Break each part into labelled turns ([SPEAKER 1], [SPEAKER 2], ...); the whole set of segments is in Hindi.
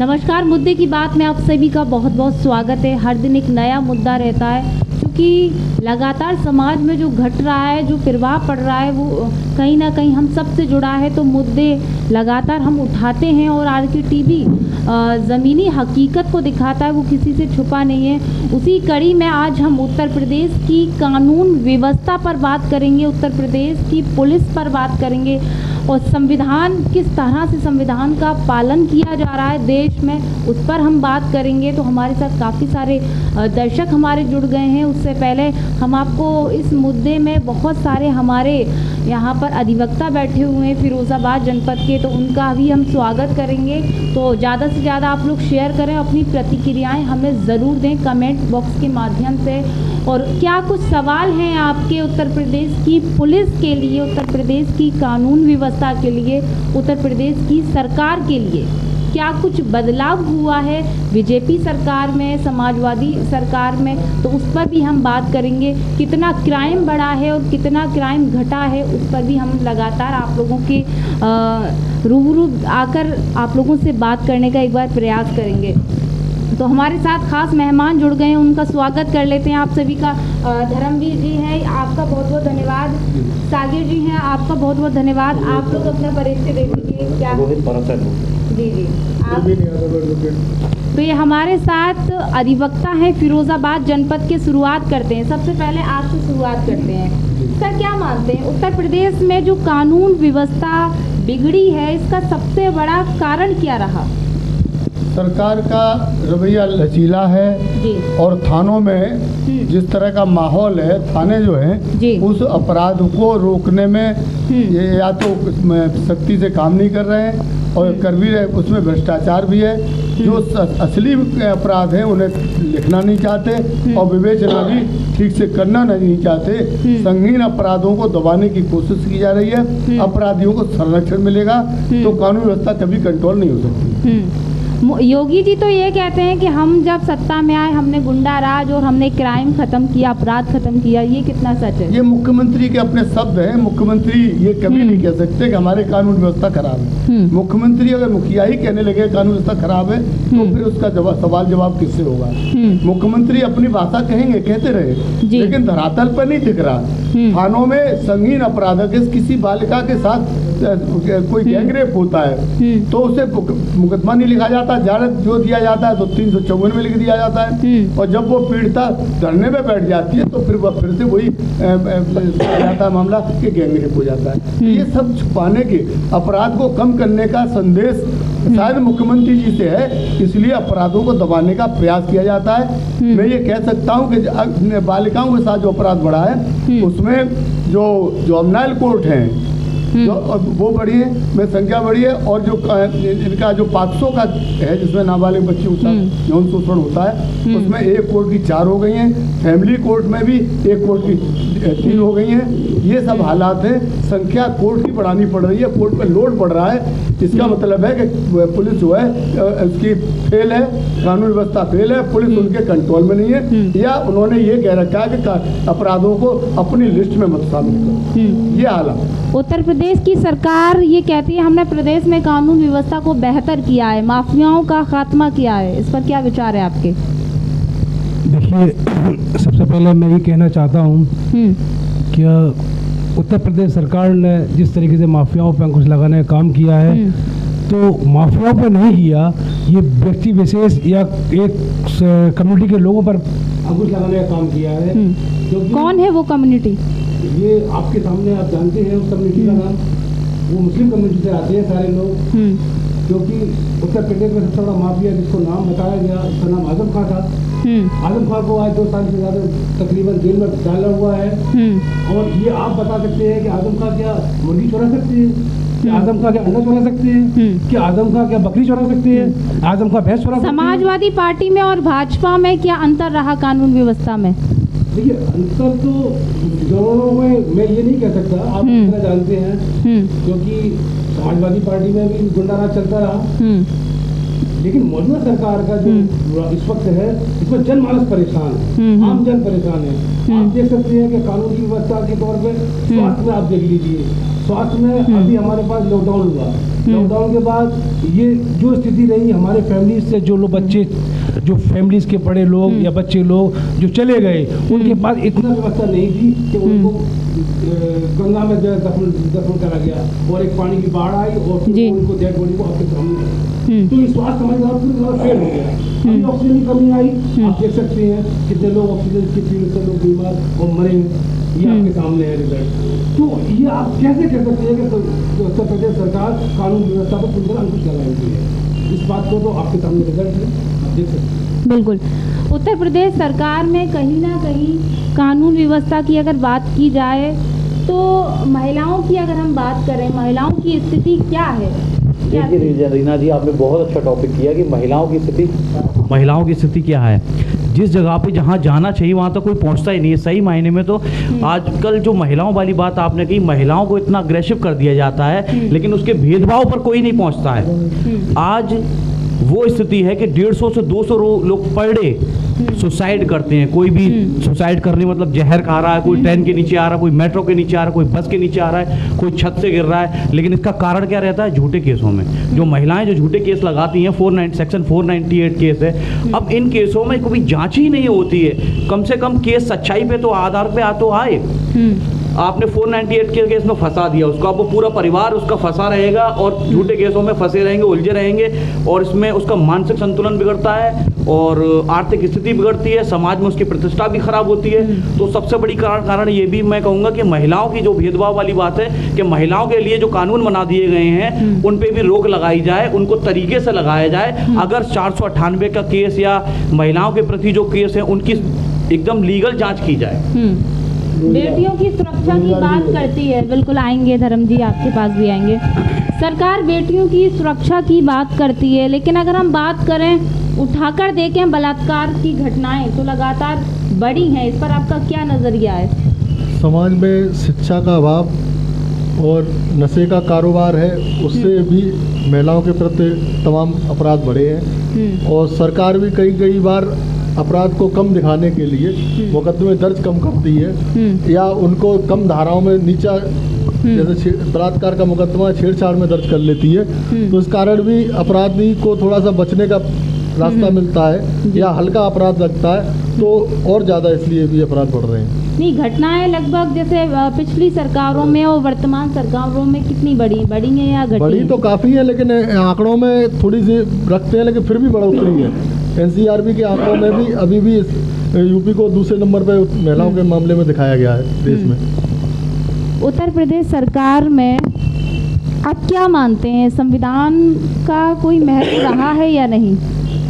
[SPEAKER 1] नमस्कार। मुद्दे की बात में आप सभी का बहुत बहुत स्वागत है। हर दिन एक नया मुद्दा रहता है, क्योंकि लगातार समाज में जो घट रहा है, जो प्रभाव पड़ रहा है, वो कहीं ना कहीं हम सब से जुड़ा है। तो मुद्दे लगातार हम उठाते हैं और आज की टीवी ज़मीनी हकीकत को दिखाता है, वो किसी से छुपा नहीं है। उसी कड़ी में आज हम उत्तर प्रदेश की कानून व्यवस्था पर बात करेंगे, उत्तर प्रदेश की पुलिस पर बात करेंगे और संविधान, किस तरह से संविधान का पालन किया जा रहा है देश में, उस पर हम बात करेंगे। तो हमारे साथ काफ़ी सारे दर्शक हमारे जुड़ गए हैं। उससे पहले हम आपको इस मुद्दे में बहुत सारे हमारे यहाँ पर अधिवक्ता बैठे हुए हैं फिरोज़ाबाद जनपद के, तो उनका भी हम स्वागत करेंगे। तो ज़्यादा से ज़्यादा आप लोग शेयर करें, अपनी प्रतिक्रियाएं हमें ज़रूर दें कमेंट बॉक्स के माध्यम से। और क्या कुछ सवाल हैं आपके उत्तर प्रदेश की पुलिस के लिए, उत्तर प्रदेश की कानून व्यवस्था के लिए, उत्तर प्रदेश की सरकार के लिए? क्या कुछ बदलाव हुआ है बीजेपी सरकार में, समाजवादी सरकार में? तो उस पर भी हम बात करेंगे। कितना क्राइम बढ़ा है और कितना क्राइम घटा है, उस पर भी हम लगातार आप लोगों के रूबरू आकर आप लोगों से बात करने का एक बार प्रयास करेंगे। तो हमारे साथ खास मेहमान जुड़ गए हैं, उनका स्वागत कर लेते हैं आप सभी का। धर्मवीर जी हैं, आपका बहुत बहुत धन्यवाद। सागिर जी हैं, आपका बहुत बहुत धन्यवाद। आप लोग अपना परिचय दे दीजिए। क्या जी आप? तो ये हमारे साथ अधिवक्ता हैं फिरोज़ाबाद जनपद के। शुरुआत करते हैं, सबसे पहले आपसे शुरुआत करते हैं। सर, क्या मानते हैं उत्तर प्रदेश में जो कानून व्यवस्था बिगड़ी है, इसका सबसे बड़ा कारण क्या रहा?
[SPEAKER 2] सरकार का रवैया लचीला है और थानों में जिस तरह का माहौल है, थाने जो हैं उस अपराध को रोकने में ये या तो सख्ती से काम नहीं कर रहे हैं और कर भी रहे, उसमें भ्रष्टाचार भी है। जो असली अपराध हैं उन्हें लिखना नहीं चाहते और विवेचना भी ठीक से करना नहीं चाहते। संगीन अपराधों को दबाने की कोशिश की जा रही है। अपराधियों को संरक्षण मिलेगा तो कानून व्यवस्था कभी कंट्रोल नहीं हो सकती।
[SPEAKER 1] योगी जी तो ये कहते हैं कि हम जब सत्ता में आए, हमने गुंडा राज और हमने क्राइम खत्म किया, अपराध खत्म किया। ये कितना सच है? ये
[SPEAKER 2] मुख्यमंत्री के अपने शब्द हैं। मुख्यमंत्री ये कभी नहीं कह सकते कि हमारे कानून व्यवस्था खराब है। मुख्यमंत्री अगर मुखिया ही कहने लगे कानून व्यवस्था खराब है तो फिर उसका सवाल जवाब किससे होगा? मुख्यमंत्री अपनी भाषा कहेंगे, कहते रहे, लेकिन धरातल पर नहीं दिख रहा। थानों में संगीन अपराध, किसी बालिका के साथ कोई गैंगरेप होता है तो उसे मुकदमा नहीं लिखा जाता, जमानत जो दिया जाता है तो 354 में लिख दिया जाता है। और जब वो पीड़िता धरने में बैठ जाती है तो फिर वह फिर से वही जाता है मामला कि गैंगरेप हो जाता है। ये सब छुपाने के, अपराध को कम करने का संदेश शायद मुख्यमंत्री जी से है, इसलिए अपराधों को दबाने का प्रयास किया जाता है। मैं ये कह सकता हूँ कि बालिकाओं के साथ जो अपराध बढ़ा है उसमें जो जुवेनाइल कोर्ट हैं जो वो बढ़ी है, में संख्या बढ़ी है। और जो इनका जो 500 का है जिसमें नाबालिग बच्चियों का यौन शोषण होता है, उसमें एक कोर्ट की 4 हो गई हैं। फैमिली कोर्ट में भी एक कोर्ट की 3 हो गई हैं। ये सब हालात हैं। संख्या कोर्ट की बढ़ानी पड़ रही है, कोर्ट पर लोड बढ़ रहा है। इसका मतलब है कि पुलिस जो है उसकी फेल है, कानून व्यवस्था फेल है, पुलिस उनके कंट्रोल में नहीं है, या उन्होंने ये कह रखा है कि अपराधों को अपनी लिस्ट में मत शामिल करो। ये हालात।
[SPEAKER 1] उत्तर प्रदेश की सरकार ये कहती है हमने प्रदेश में कानून व्यवस्था को बेहतर किया है, माफियाओं का खात्मा किया है। इस पर क्या विचार है आपके?
[SPEAKER 3] देखिए, सबसे पहले मैं ये कहना चाहता हूँ कि उत्तर प्रदेश सरकार ने जिस तरीके से माफियाओं पर अंकुश लगाने का काम किया है, तो माफियाओं पर नहीं किया, ये व्यक्ति विशेष या एक कम्युनिटी के लोगों पर अंकुश लगाने का काम किया है।
[SPEAKER 1] कौन है वो कम्युनिटी?
[SPEAKER 3] ये आपके सामने आप जानते हैं उस कम्युनिटी का नाम। वो मुस्लिम कम्युनिटी से आते हैं सारे लोग, क्योंकि उत्तर प्रदेश में सबसे बड़ा माफिया जिसको नाम बताया गया उसका नाम आजम खां था। आजम खां को आज 2 साल से ज़्यादा तकरीबन जेल में डाला हुआ है। और ये आप बता सकते हैं कि आजम खां क्या मुर्गी चुरा सकते हैं, कि आजम खां क्या अंडा चुरा सकते हैं, कि आजम खां क्या बकरी चुरा सकते हैं, आजम खां भैंस चुरा सकते हैं।
[SPEAKER 1] समाजवादी पार्टी में और भाजपा में क्या अंतर रहा कानून व्यवस्था में?
[SPEAKER 3] देखिए, अंतर तो दोनों में मैं ये नहीं कह सकता, आप इतना जानते हैं, क्योंकि समाजवादी पार्टी में भी गुंडाराज चलता रहा लेकिन मौजूदा सरकार का जो इस वक्त है, इसमें जनमानस परेशान है, आम जन परेशान है। आप देख सकते हैं कि कानून की व्यवस्था के तौर पे स्वास्थ्य में आप देख लीजिए, स्वास्थ्य में अभी हमारे पास लॉकडाउन हुआ, लॉकडाउन के बाद ये जो स्थिति रही हमारे फैमिली से, जो लोग बच्चे, जो फैमिलीज के बड़े लोग या बच्चे लोग जो चले गए, उनके पास इतना व्यवस्था नहीं थी कि उनको गंगा में दफन करा गया, और एक पानी की बाढ़ आई और उनको डेड बॉडी को आपके सामने, तो ये स्वास्थ्य समाज पूरी फेल हो गया। अभी ऑक्सीजन की कमी आई, आप देख सकते हैं कितने लोग ऑक्सीजन की पीड़ित से लोग बीमार और मरे, ये आपके सामने है रिजल्ट। तो ये आप कैसे कह सकते हैं कि उत्तर प्रदेश सरकार कानून व्यवस्था पर पूरी तरह अंकुश लगाई हुई है? इस बात को तो आपके सामने रिजल्ट है, आप देख सकते हैं।
[SPEAKER 1] बिल्कुल, उत्तर प्रदेश सरकार में कहीं ना कहीं कानून व्यवस्था की अगर बात की जाए तो महिलाओं की अगर हम बात करें, महिलाओं की स्थिति क्या है?
[SPEAKER 4] देखिए रीना जी, आपने बहुत अच्छा टॉपिक किया कि महिलाओं की स्थिति क्या है। जिस जगह पे जहाँ जाना चाहिए वहाँ तो कोई पहुँचता ही नहीं है। सही मायने में तो आजकल जो महिलाओं वाली बात आपने कही, महिलाओं को इतना अग्रेसिव कर दिया जाता है, लेकिन उसके भेदभाव पर कोई नहीं पहुँचता है। आज वो स्थिति है कि 150 से 200 लोग पर डे सुसाइड करते हैं। कोई भी सुसाइड करने मतलब जहर खा रहा है, कोई ट्रेन के नीचे आ रहा है, कोई मेट्रो के नीचे आ रहा है, कोई बस के नीचे आ रहा है, कोई छत से गिर रहा है। लेकिन इसका कारण क्या रहता है? झूठे केसों में जो महिलाएं जो झूठे केस लगाती हैं, सेक्शन 498 केस है। अब इन केसों में कोई जांच ही नहीं होती है। कम से कम केस सच्चाई पे तो आधार पे तो आए। आपने 498 के केस में फंसा दिया उसको, अब वो पूरा परिवार उसका फंसा रहेगा और झूठे केसों में फंसे रहेंगे, उलझे रहेंगे, और इसमें उसका मानसिक संतुलन बिगड़ता है और आर्थिक स्थिति बिगड़ती है, समाज में उसकी प्रतिष्ठा भी खराब होती है। तो सबसे बड़ी कारण ये भी मैं कहूँगा कि महिलाओं की जो भेदभाव वाली बात है कि महिलाओं के लिए जो कानून बना दिए गए हैं उन पर भी रोक लगाई जाए, उनको तरीके से लगाया जाए। अगर 498 का केस या महिलाओं के प्रति जो केस है उनकी एकदम लीगल जाँच की जाए।
[SPEAKER 1] बेटियों की सुरक्षा की बात करती है, बिल्कुल आएंगे धर्म जी, आपके पास भी आएंगे। सरकार बेटियों की सुरक्षा की बात करती है, लेकिन अगर हम बात करें उठाकर देखें बलात्कार की घटनाएं तो लगातार बढ़ी हैं। इस पर आपका क्या नज़रिया है?
[SPEAKER 5] समाज में शिक्षा का अभाव और नशे का कारोबार है, उससे भी महिलाओं के प्रति तमाम अपराध बढ़े हैं। और सरकार भी कई बार अपराध को कम दिखाने के लिए मुकदमे दर्ज कम करती है या उनको कम धाराओं में नीचा, जैसे बलात्कार का मुकदमा छेड़छाड़ में दर्ज कर लेती है। तो इस कारण भी अपराधी को थोड़ा सा बचने का रास्ता मिलता है या हल्का अपराध लगता है, तो और ज़्यादा इसलिए भी अपराध बढ़ रहे हैं।
[SPEAKER 1] नहीं, घटनाएं लगभग जैसे पिछली सरकारों में और वर्तमान सरकारों में कितनी बढ़ी हैं या घटी?
[SPEAKER 5] बड़ी तो काफ़ी है, लेकिन आंकड़ों में थोड़ी सी रखते हैं, लेकिन फिर भी बढ़ोतरी है। NCRB के आंकड़ों में भी अभी भी यूपी को दूसरे नंबर पर महिलाओं के मामले में दिखाया गया है देश में।
[SPEAKER 1] उत्तर प्रदेश सरकार में आप क्या मानते हैं, संविधान का कोई महत्व रहा है या नहीं?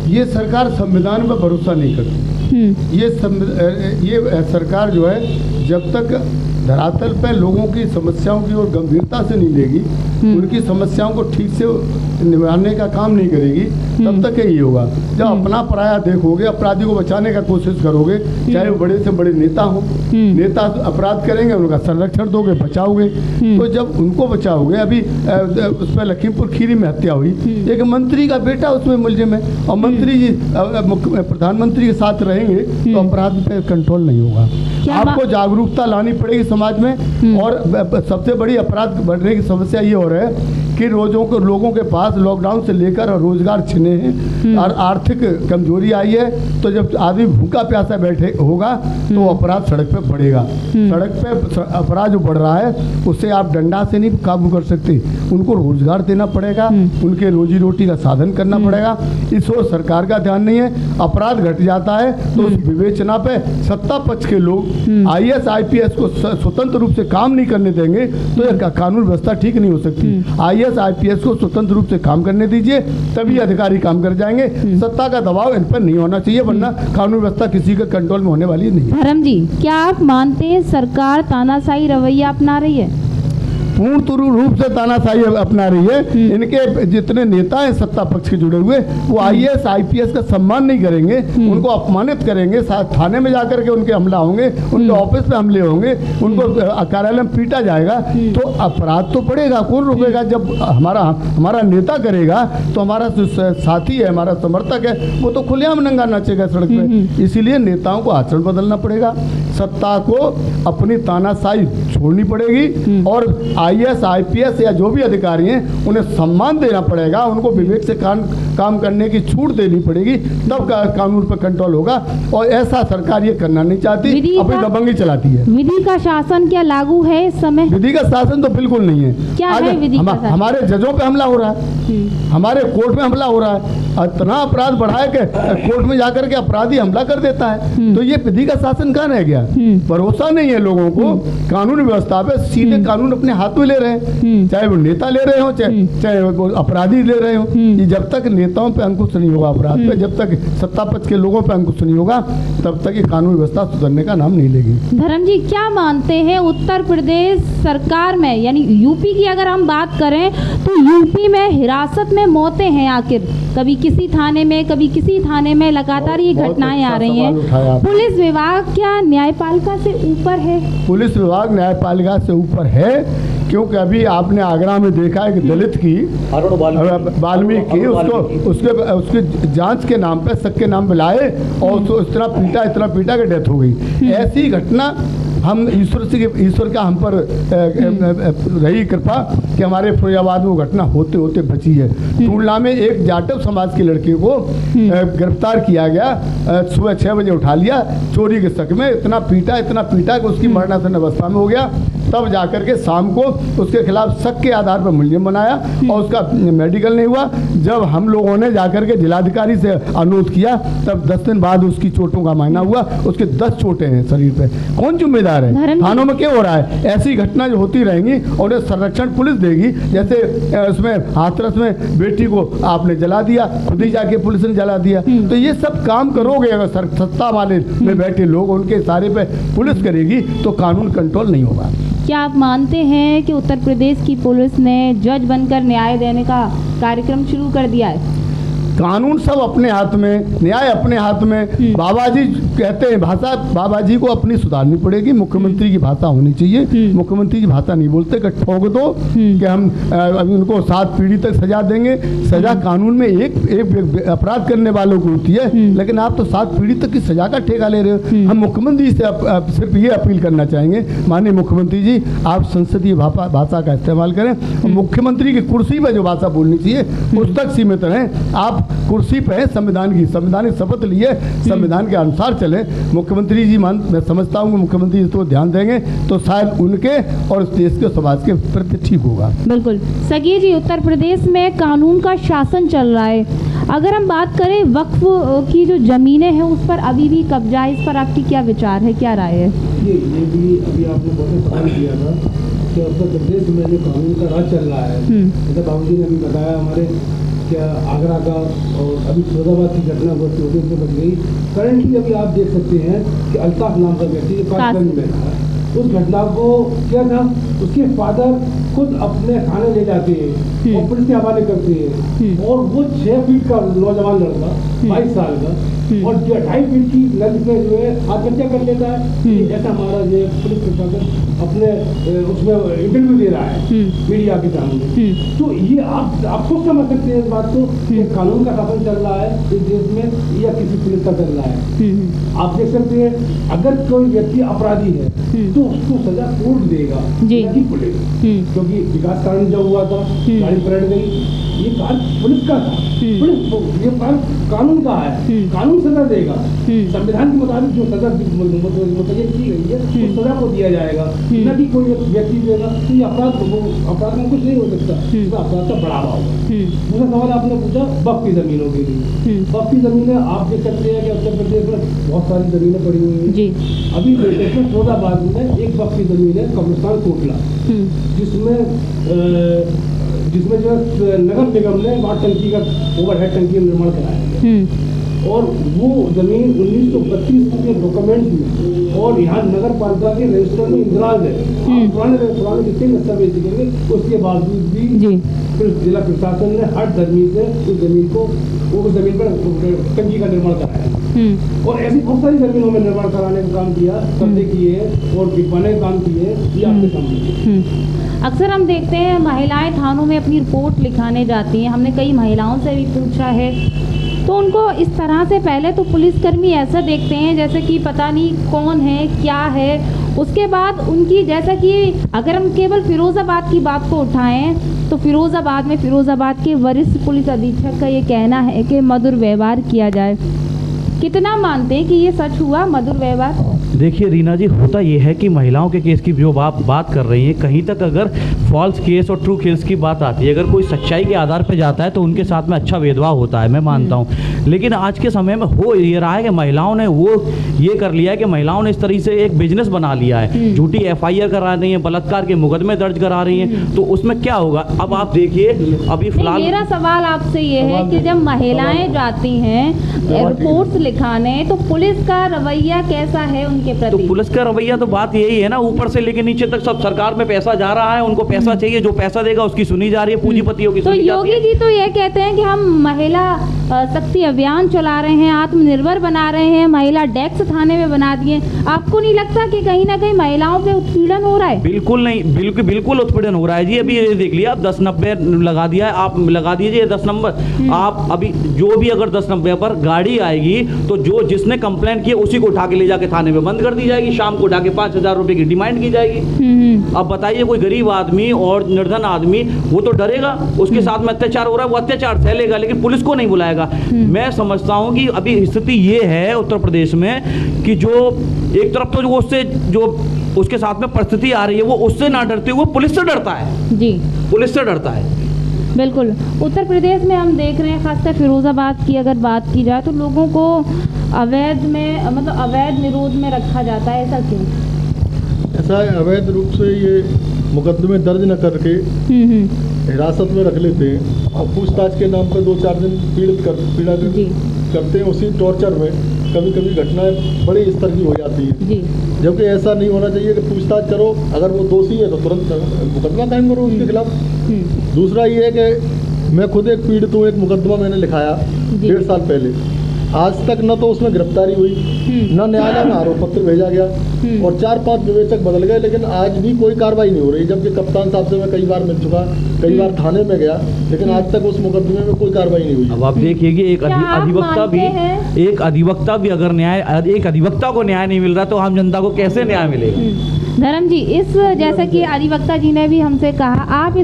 [SPEAKER 2] ये सरकार संविधान पर भरोसा नहीं करती। ये सरकार जो है जब तक धरातल पर लोगों की समस्याओं की ओर गंभीरता से नहीं लेगी, उनकी समस्याओं को ठीक से निभाने का काम नहीं करेगी, तब तक यही होगा। जब अपना पराया देखोगे, अपराधी को बचाने का कोशिश करोगे, चाहे वो बड़े से बड़े नेता हो, नेता अपराध करेंगे, उनका संरक्षण दोगे, बचाओगे। तो जब उनको बचाओगे, अभी उस पर लखीमपुर खीरी में हत्या हुई, एक मंत्री का बेटा उसमें मुलजिम है, और मंत्री जी प्रधानमंत्री के साथ रहेंगे तो अपराध पे कंट्रोल नहीं होगा। आपको जागरूकता लानी पड़ेगी समाज में। और सबसे बड़ी अपराध बढ़ने की समस्या ये हो रहा है कि लोगों के पास लॉकडाउन से लेकर रोजगार छिने हैं और आर्थिक कमजोरी आई है। तो जब आदमी भूखा प्यासा बैठे होगा तो अपराध सड़क पे बढ़ेगा। सड़क पे अपराध जो बढ़ रहा है उससे आप डंडा से नहीं काबू कर सकते, उनको रोजगार देना पड़ेगा, उनके रोजी रोटी का साधन करना पड़ेगा। इस ओर सरकार का ध्यान नहीं है। अपराध घट जाता है तो उस विवेचना पे सत्ता पक्ष के लोग IAS IPS को स्वतंत्र रूप से काम नहीं करने देंगे तो यह कानून व्यवस्था ठीक नहीं हो सकती। IAS IPS को स्वतंत्र रूप से काम करने दीजिए, तभी अधिकारी काम कर जाएंगे। सत्ता का दबाव इन पर नहीं होना चाहिए, वरना कानून व्यवस्था किसी के कंट्रोल में होने वाली नहीं है।
[SPEAKER 1] धर्म जी, क्या आप मानते हैं सरकार तानाशाही रवैया अपना रही है?
[SPEAKER 2] पूर्ण रूप से तानाशाही अपना रही है। इनके जितने नेता हैं सत्ता पक्ष के जुड़े हुए, वो IAS IPS का सम्मान नहीं करेंगे, उनको अपमानित करेंगे, थाने में जाकर के उनके हमला होंगे, उनके ऑफिस में हमले होंगे, उनको कार्यालय में पीटा जाएगा। तो अपराध तो पड़ेगा, कौन रोकेगा? जब हमारा नेता करेगा तो हमारा साथी है, हमारा समर्थक है, वो तो खुलेआम नंगा नाचेगा सड़क पे। इसीलिए नेताओं को आचरण बदलना पड़ेगा, सत्ता को अपनी तानाशाही छोड़नी पड़ेगी और IAS IPS या जो भी अधिकारी हैं उन्हें सम्मान देना पड़ेगा, उनको विवेक से काम करने की छूट देनी पड़ेगी, तब कानून पर कंट्रोल होगा। और ऐसा सरकार ये करना नहीं चाहती, अपनी दबंगी चलाती है।
[SPEAKER 1] विधि का शासन क्या लागू है इस समय?
[SPEAKER 2] विधि का शासन तो बिल्कुल नहीं है।
[SPEAKER 1] क्या है विधि का शासन?
[SPEAKER 2] हमारे जजों पे हमला हो रहा है, हमारे कोर्ट में हमला हो रहा है, इतना अपराध बढ़ा है कि कोर्ट में जाकर के अपराधी हमला कर देता है। तो ये विधि का शासन कहाँ रह गया? भरोसा नहीं है लोगों को कानून व्यवस्था पे, सीधे कानून अपने हाथ में ले रहे हैं, चाहे वो नेता ले रहे हो, चाहे वो अपराधी ले रहे हो। ये जब तक नेताओं पे अंकुश नहीं होगा अपराध पे, जब तक सत्ता पक्ष के लोगों पे अंकुश नहीं होगा, तब तक ये कानून व्यवस्था सुधरने का नाम नहीं लेगी।
[SPEAKER 1] धर्म जी, क्या मानते हैं उत्तर प्रदेश सरकार में, यानी यूपी की अगर हम बात करें तो यूपी में हिरासत में मौतें हैं, आखिर कभी किसी थाने में, कभी किसी थाने में, लगातार ये घटनाएं आ रही हैं। पुलिस विभाग क्या न्यायपालिका से ऊपर है?
[SPEAKER 2] पुलिस विभाग न्यायपालिका से ऊपर है, क्योंकि अभी आपने आगरा में देखा है कि दलित की वाल्मीकि की उसके जांच के नाम पे, शक के नाम पे लाए और उसको इतना पीटा कि डेथ हो गई। ऐसी घटना हम ईश्वर का हम पर रही कृपा कि हमारे फिरोजाबाद में वो घटना होते होते बची है। टूडला में एक जाटव समाज के लड़के को गिरफ्तार किया गया, सुबह 6 बजे उठा लिया चोरी के शक में, इतना पीटा कि उसकी मरणासन अवस्था में हो गया। तब जाकर के शाम को उसके खिलाफ शक के आधार पर मुलजिम बनाया और उसका मेडिकल नहीं हुआ। जब हम लोगों ने जाकर के जिलाधिकारी से अनुरोध किया, तब 10 दिन बाद उसकी चोटों का मायना हुआ। उसके 10 चोटें हैं शरीर पे। कौन जिम्मेदार है? थानों में क्यों हो रहा है? ऐसी घटना जो होती रहेंगी और संरक्षण पुलिस देगी। जैसे उसमें हाथरस में बेटी को आपने जला दिया, खुद ही जाके पुलिस ने जला दिया। तो ये सब काम करोगे अगर सत्ता वाले में बैठे लोग, उनके इशारे पे पुलिस करेगी तो कानून कंट्रोल नहीं होगा।
[SPEAKER 1] क्या आप मानते हैं कि उत्तर प्रदेश की पुलिस ने जज बनकर न्याय देने का कार्यक्रम शुरू कर दिया है?
[SPEAKER 2] कानून सब अपने हाथ में, न्याय अपने हाथ में। बाबा जी कहते हैं भाषा, बाबा जी को अपनी सुधारनी पड़ेगी। मुख्यमंत्री की भाषा होनी चाहिए। मुख्यमंत्री की भाषा नहीं बोलते कि ठोक दो कि हम अभी उनको 7 पीढ़ी तक सजा देंगे। सजा कानून में एक अपराध करने वालों को होती है, लेकिन आप तो 7 पीढ़ी तक की सजा का ठेका ले रहे हो। हम मुख्यमंत्री से सिर्फ ये अपील करना चाहेंगे, माननीय मुख्यमंत्री जी, आप संसदीय भाषा का इस्तेमाल करें। मुख्यमंत्री की कुर्सी पर जो भाषा बोलनी चाहिए उस तक सीमित रहें। आप कुर्सी पे संवैधानिक शपथ लिए, संविधान के अनुसार चले। मुख्यमंत्री जी मैं समझता हूँ कि मुख्यमंत्री जी तो ध्यान देंगे तो शायद उनके और देश के समाज के प्रति ठीक होगा।
[SPEAKER 1] बिल्कुल। सगी जी, उत्तर प्रदेश में कानून का शासन चल रहा है। अगर हम बात करें वक्फ की जो जमीनें हैं उस पर अभी भी कब्जा है, इस पर आपकी क्या विचार है, क्या राय है?
[SPEAKER 3] ये भी अभी आपने बहुत सवाल किया था कि उत्तर प्रदेश में जो कानून का राज चल रहा है, जैसे बाबूजी ने अभी बताया, हमारे क्या आगरा का और अभी फिरोजाबाद की घटना हुई थी, उससे बच गई। करंटली अभी आप देख सकते हैं कि अल्ताफ नाम का व्यक्ति जो कासगंज में था, उस घटना को क्या था, उसके फादर खुद अपने थाने ले जाते हैं और पुलिस के हवाले करते हैं। और वो 6 फीट का नौजवान लड़का 22 साल का और 2.5 फीट की लड़की पे जो है आत्महत्या कर लेता है। ऐसा हमारा जो पुलिस प्रशासन अपने उसमें इंटरव्यू दे रहा है मीडिया के सामने। तो ये आप खुद समझ सकते हैं इस बात को कि कानून का शासन चल रहा है इस देश में या किसी पुलिस का चल रहा है। आप देख सकते हैं अगर कोई व्यक्ति अपराधी है तो उसको सजा कोर्ट देगा, नहीं पुलिस। क्योंकि विकास कारण जब हुआ था, गाड़ी पलट गई, ये कार्य पुलिस का था। पुलिस ये कार्य कानून का है, कानून सजा देगा। संविधान के मुताबिक जो सजा मुतय्यन की गई है उस सजा को दिया जाएगा, न कि कोई व्यक्ति देगा। तो ये अपराध में कुछ नहीं हो सकता, इसमें अपराध का बढ़ावा होगा। दूसरा सवाल आपने पूछा वक्फ की जमीनों के लिए। वक्फ की जमीनें आप देख सकते हैं कि उत्तर प्रदेश में बहुत सारी जमीनें पड़ी हुई हैं। अभी लेटेस्ट में फिरोजाबाद में एक वक्फ की जमीन है कब्रिस्तान कोटला, जिसमें जो नगर निगम ने वहाँ टंकी का ओवरहेड टंकी का निर्माण कराया है। और वो ज़मीन 1932 के डॉक्यूमेंट्स में और यहाँ नगर पालिका के रजिस्टर में इंदराज है। आप पुराने जितने दस्तावेज दिखेंगे उसके बावजूद भी
[SPEAKER 1] जी
[SPEAKER 3] फिर जिला प्रशासन ने हर धर्मी से उस जमीन पर टंकी का निर्माण कराया और ऐसी बहुत सारी जमीनों में निर्माण कराने का काम किया, कब्जे किए और बिकवाने का काम किए। ये आपके सामने
[SPEAKER 1] अक्सर हम देखते हैं महिलाएं थानों में अपनी रिपोर्ट लिखाने जाती हैं। हमने कई महिलाओं से भी पूछा है तो उनको इस तरह से पहले तो पुलिसकर्मी ऐसा देखते हैं जैसे कि पता नहीं कौन है क्या है। उसके बाद उनकी जैसा कि अगर हम केवल फिरोज़ाबाद की बात को उठाएं तो फिरोज़ाबाद के वरिष्ठ पुलिस अधीक्षक का ये कहना है कि मधुर व्यवहार किया जाए। कितना मानते हैं कि ये सच हुआ मधुर व्यवहार?
[SPEAKER 4] देखिए रीना जी, होता ये है कि महिलाओं के केस की जो आप बात कर रही हैं, कहीं तक अगर फॉल्स केस और ट्रू केस की बात आती है, अगर कोई सच्चाई के आधार पर जाता है तो उनके साथ में अच्छा भेदभाव होता है, मैं मानता हूँ। लेकिन आज के समय में हो ये रहा है कि महिलाओं ने वो ये कर लिया है कि महिलाओं ने इस तरीके से एक बिजनेस बना लिया है, झूठी FIR करा रही हैं, बलात्कार के मुकदमे दर्ज करा रही हैं। तो उसमें क्या होगा? अब आप देखिए अभी फिलहाल
[SPEAKER 1] मेरा सवाल आपसे ये है कि जब महिलाएं जाती हैं रिपोर्ट्स लिखाने तो पुलिस का रवैया कैसा है उनके
[SPEAKER 4] तो
[SPEAKER 1] प्रति?
[SPEAKER 4] पुलिस का रवैया तो बात यही है ना, ऊपर से लेके नीचे तक सब सरकार में पैसा जा रहा है, उनको पैसा चाहिए, जो पैसा देगा उसकी सुनी जा रही है, पूंजीपतियों की
[SPEAKER 1] तो
[SPEAKER 4] सुनी जाती है।
[SPEAKER 1] योगी जी तो ये कहते हैं कि हम महिला शक्ति अभियान चला रहे हैं, आत्मनिर्भर बना रहे हैं, महिला डेस्क थाने में बना दिए। आपको नहीं लगता कि कहीं ना कहीं महिलाओं पे उत्पीड़न हो रहा है?
[SPEAKER 4] बिल्कुल नहीं, बिल्कुल उत्पीड़न हो रहा है जी। अभी ये देख लिया, आप 10-90 लगा दिया है, आप लगा दीजिए 10 नंबर। आप अभी जो भी अगर 10-90 पर गाड़ी आएगी तो जो जिसने कंप्लेंट की उसी को उठा के ले जाके थाने में बंद कर दी जाएगी, शाम को उठा के 5,000 रुपए की डिमांड की जाएगी। अब बताइए कोई गरीब आदमी और निर्धन आदमी वो तो डरेगा, उसके साथ में अत्याचार हो रहा है, वो अत्याचार सहलेगा, लेकिन पुलिस को नहीं बुलाएगा। मैं समझता हूं कि अभी स्थिति ये है उत्तर प्रदेश में कि जो एक तरफ तो जो उससे जो उसके साथ में परिस्थिति आ रही है वो उससे ना डरते हुए पुलिस से डरता है
[SPEAKER 1] जी,
[SPEAKER 4] पुलिस से डरता है।
[SPEAKER 1] बिल्कुल। उत्तर प्रदेश में हम देख रहे हैं, खासकर फिरोज़ाबाद की अगर बात की जाए तो लोगों को अवैध में मतलब अवैध निरोध में रखा जाता है। ऐसा क्यों?
[SPEAKER 5] ऐसा है, अवैध रूप से ये मुकदमे दर्ज न करके हिरासत में रख लेते हैं और पूछताछ के नाम पर 2-4 दिन पीड़ा करते हैं। उसी टॉर्चर में कभी कभी घटनाएं बड़े स्तर की हो जाती है, जबकि ऐसा नहीं होना चाहिए कि पूछताछ करो, अगर वो दोषी है तो तुरंत मुकदमा कायम करो उसके खिलाफ। दूसरा ये है कि मैं खुद एक पीड़ित हूँ, एक मुकदमा मैंने लिखाया 1.5 साल पहले। आज तक न तो उसमें गिरफ्तारी हुई, न न्यायालय में आरोप पत्र भेजा गया और 4-5 विवेचक बदल गए, लेकिन आज भी कोई कार्रवाई नहीं हो रही। जबकि कप्तान साहब से मैं कई बार मिल चुका, कई बार थाने में गया, लेकिन आज तक उस मुकदमे में कोई कार्रवाई नहीं हुई।
[SPEAKER 4] अब आप देखिए कि एक अधिवक्ता भी अगर एक अधिवक्ता को न्याय नहीं मिल रहा तो आम जनता को कैसे न्याय मिलेगा?
[SPEAKER 1] धर्म जी, इस जैसा कि अधिवक्ता जी ने भी हमसे कहा, आप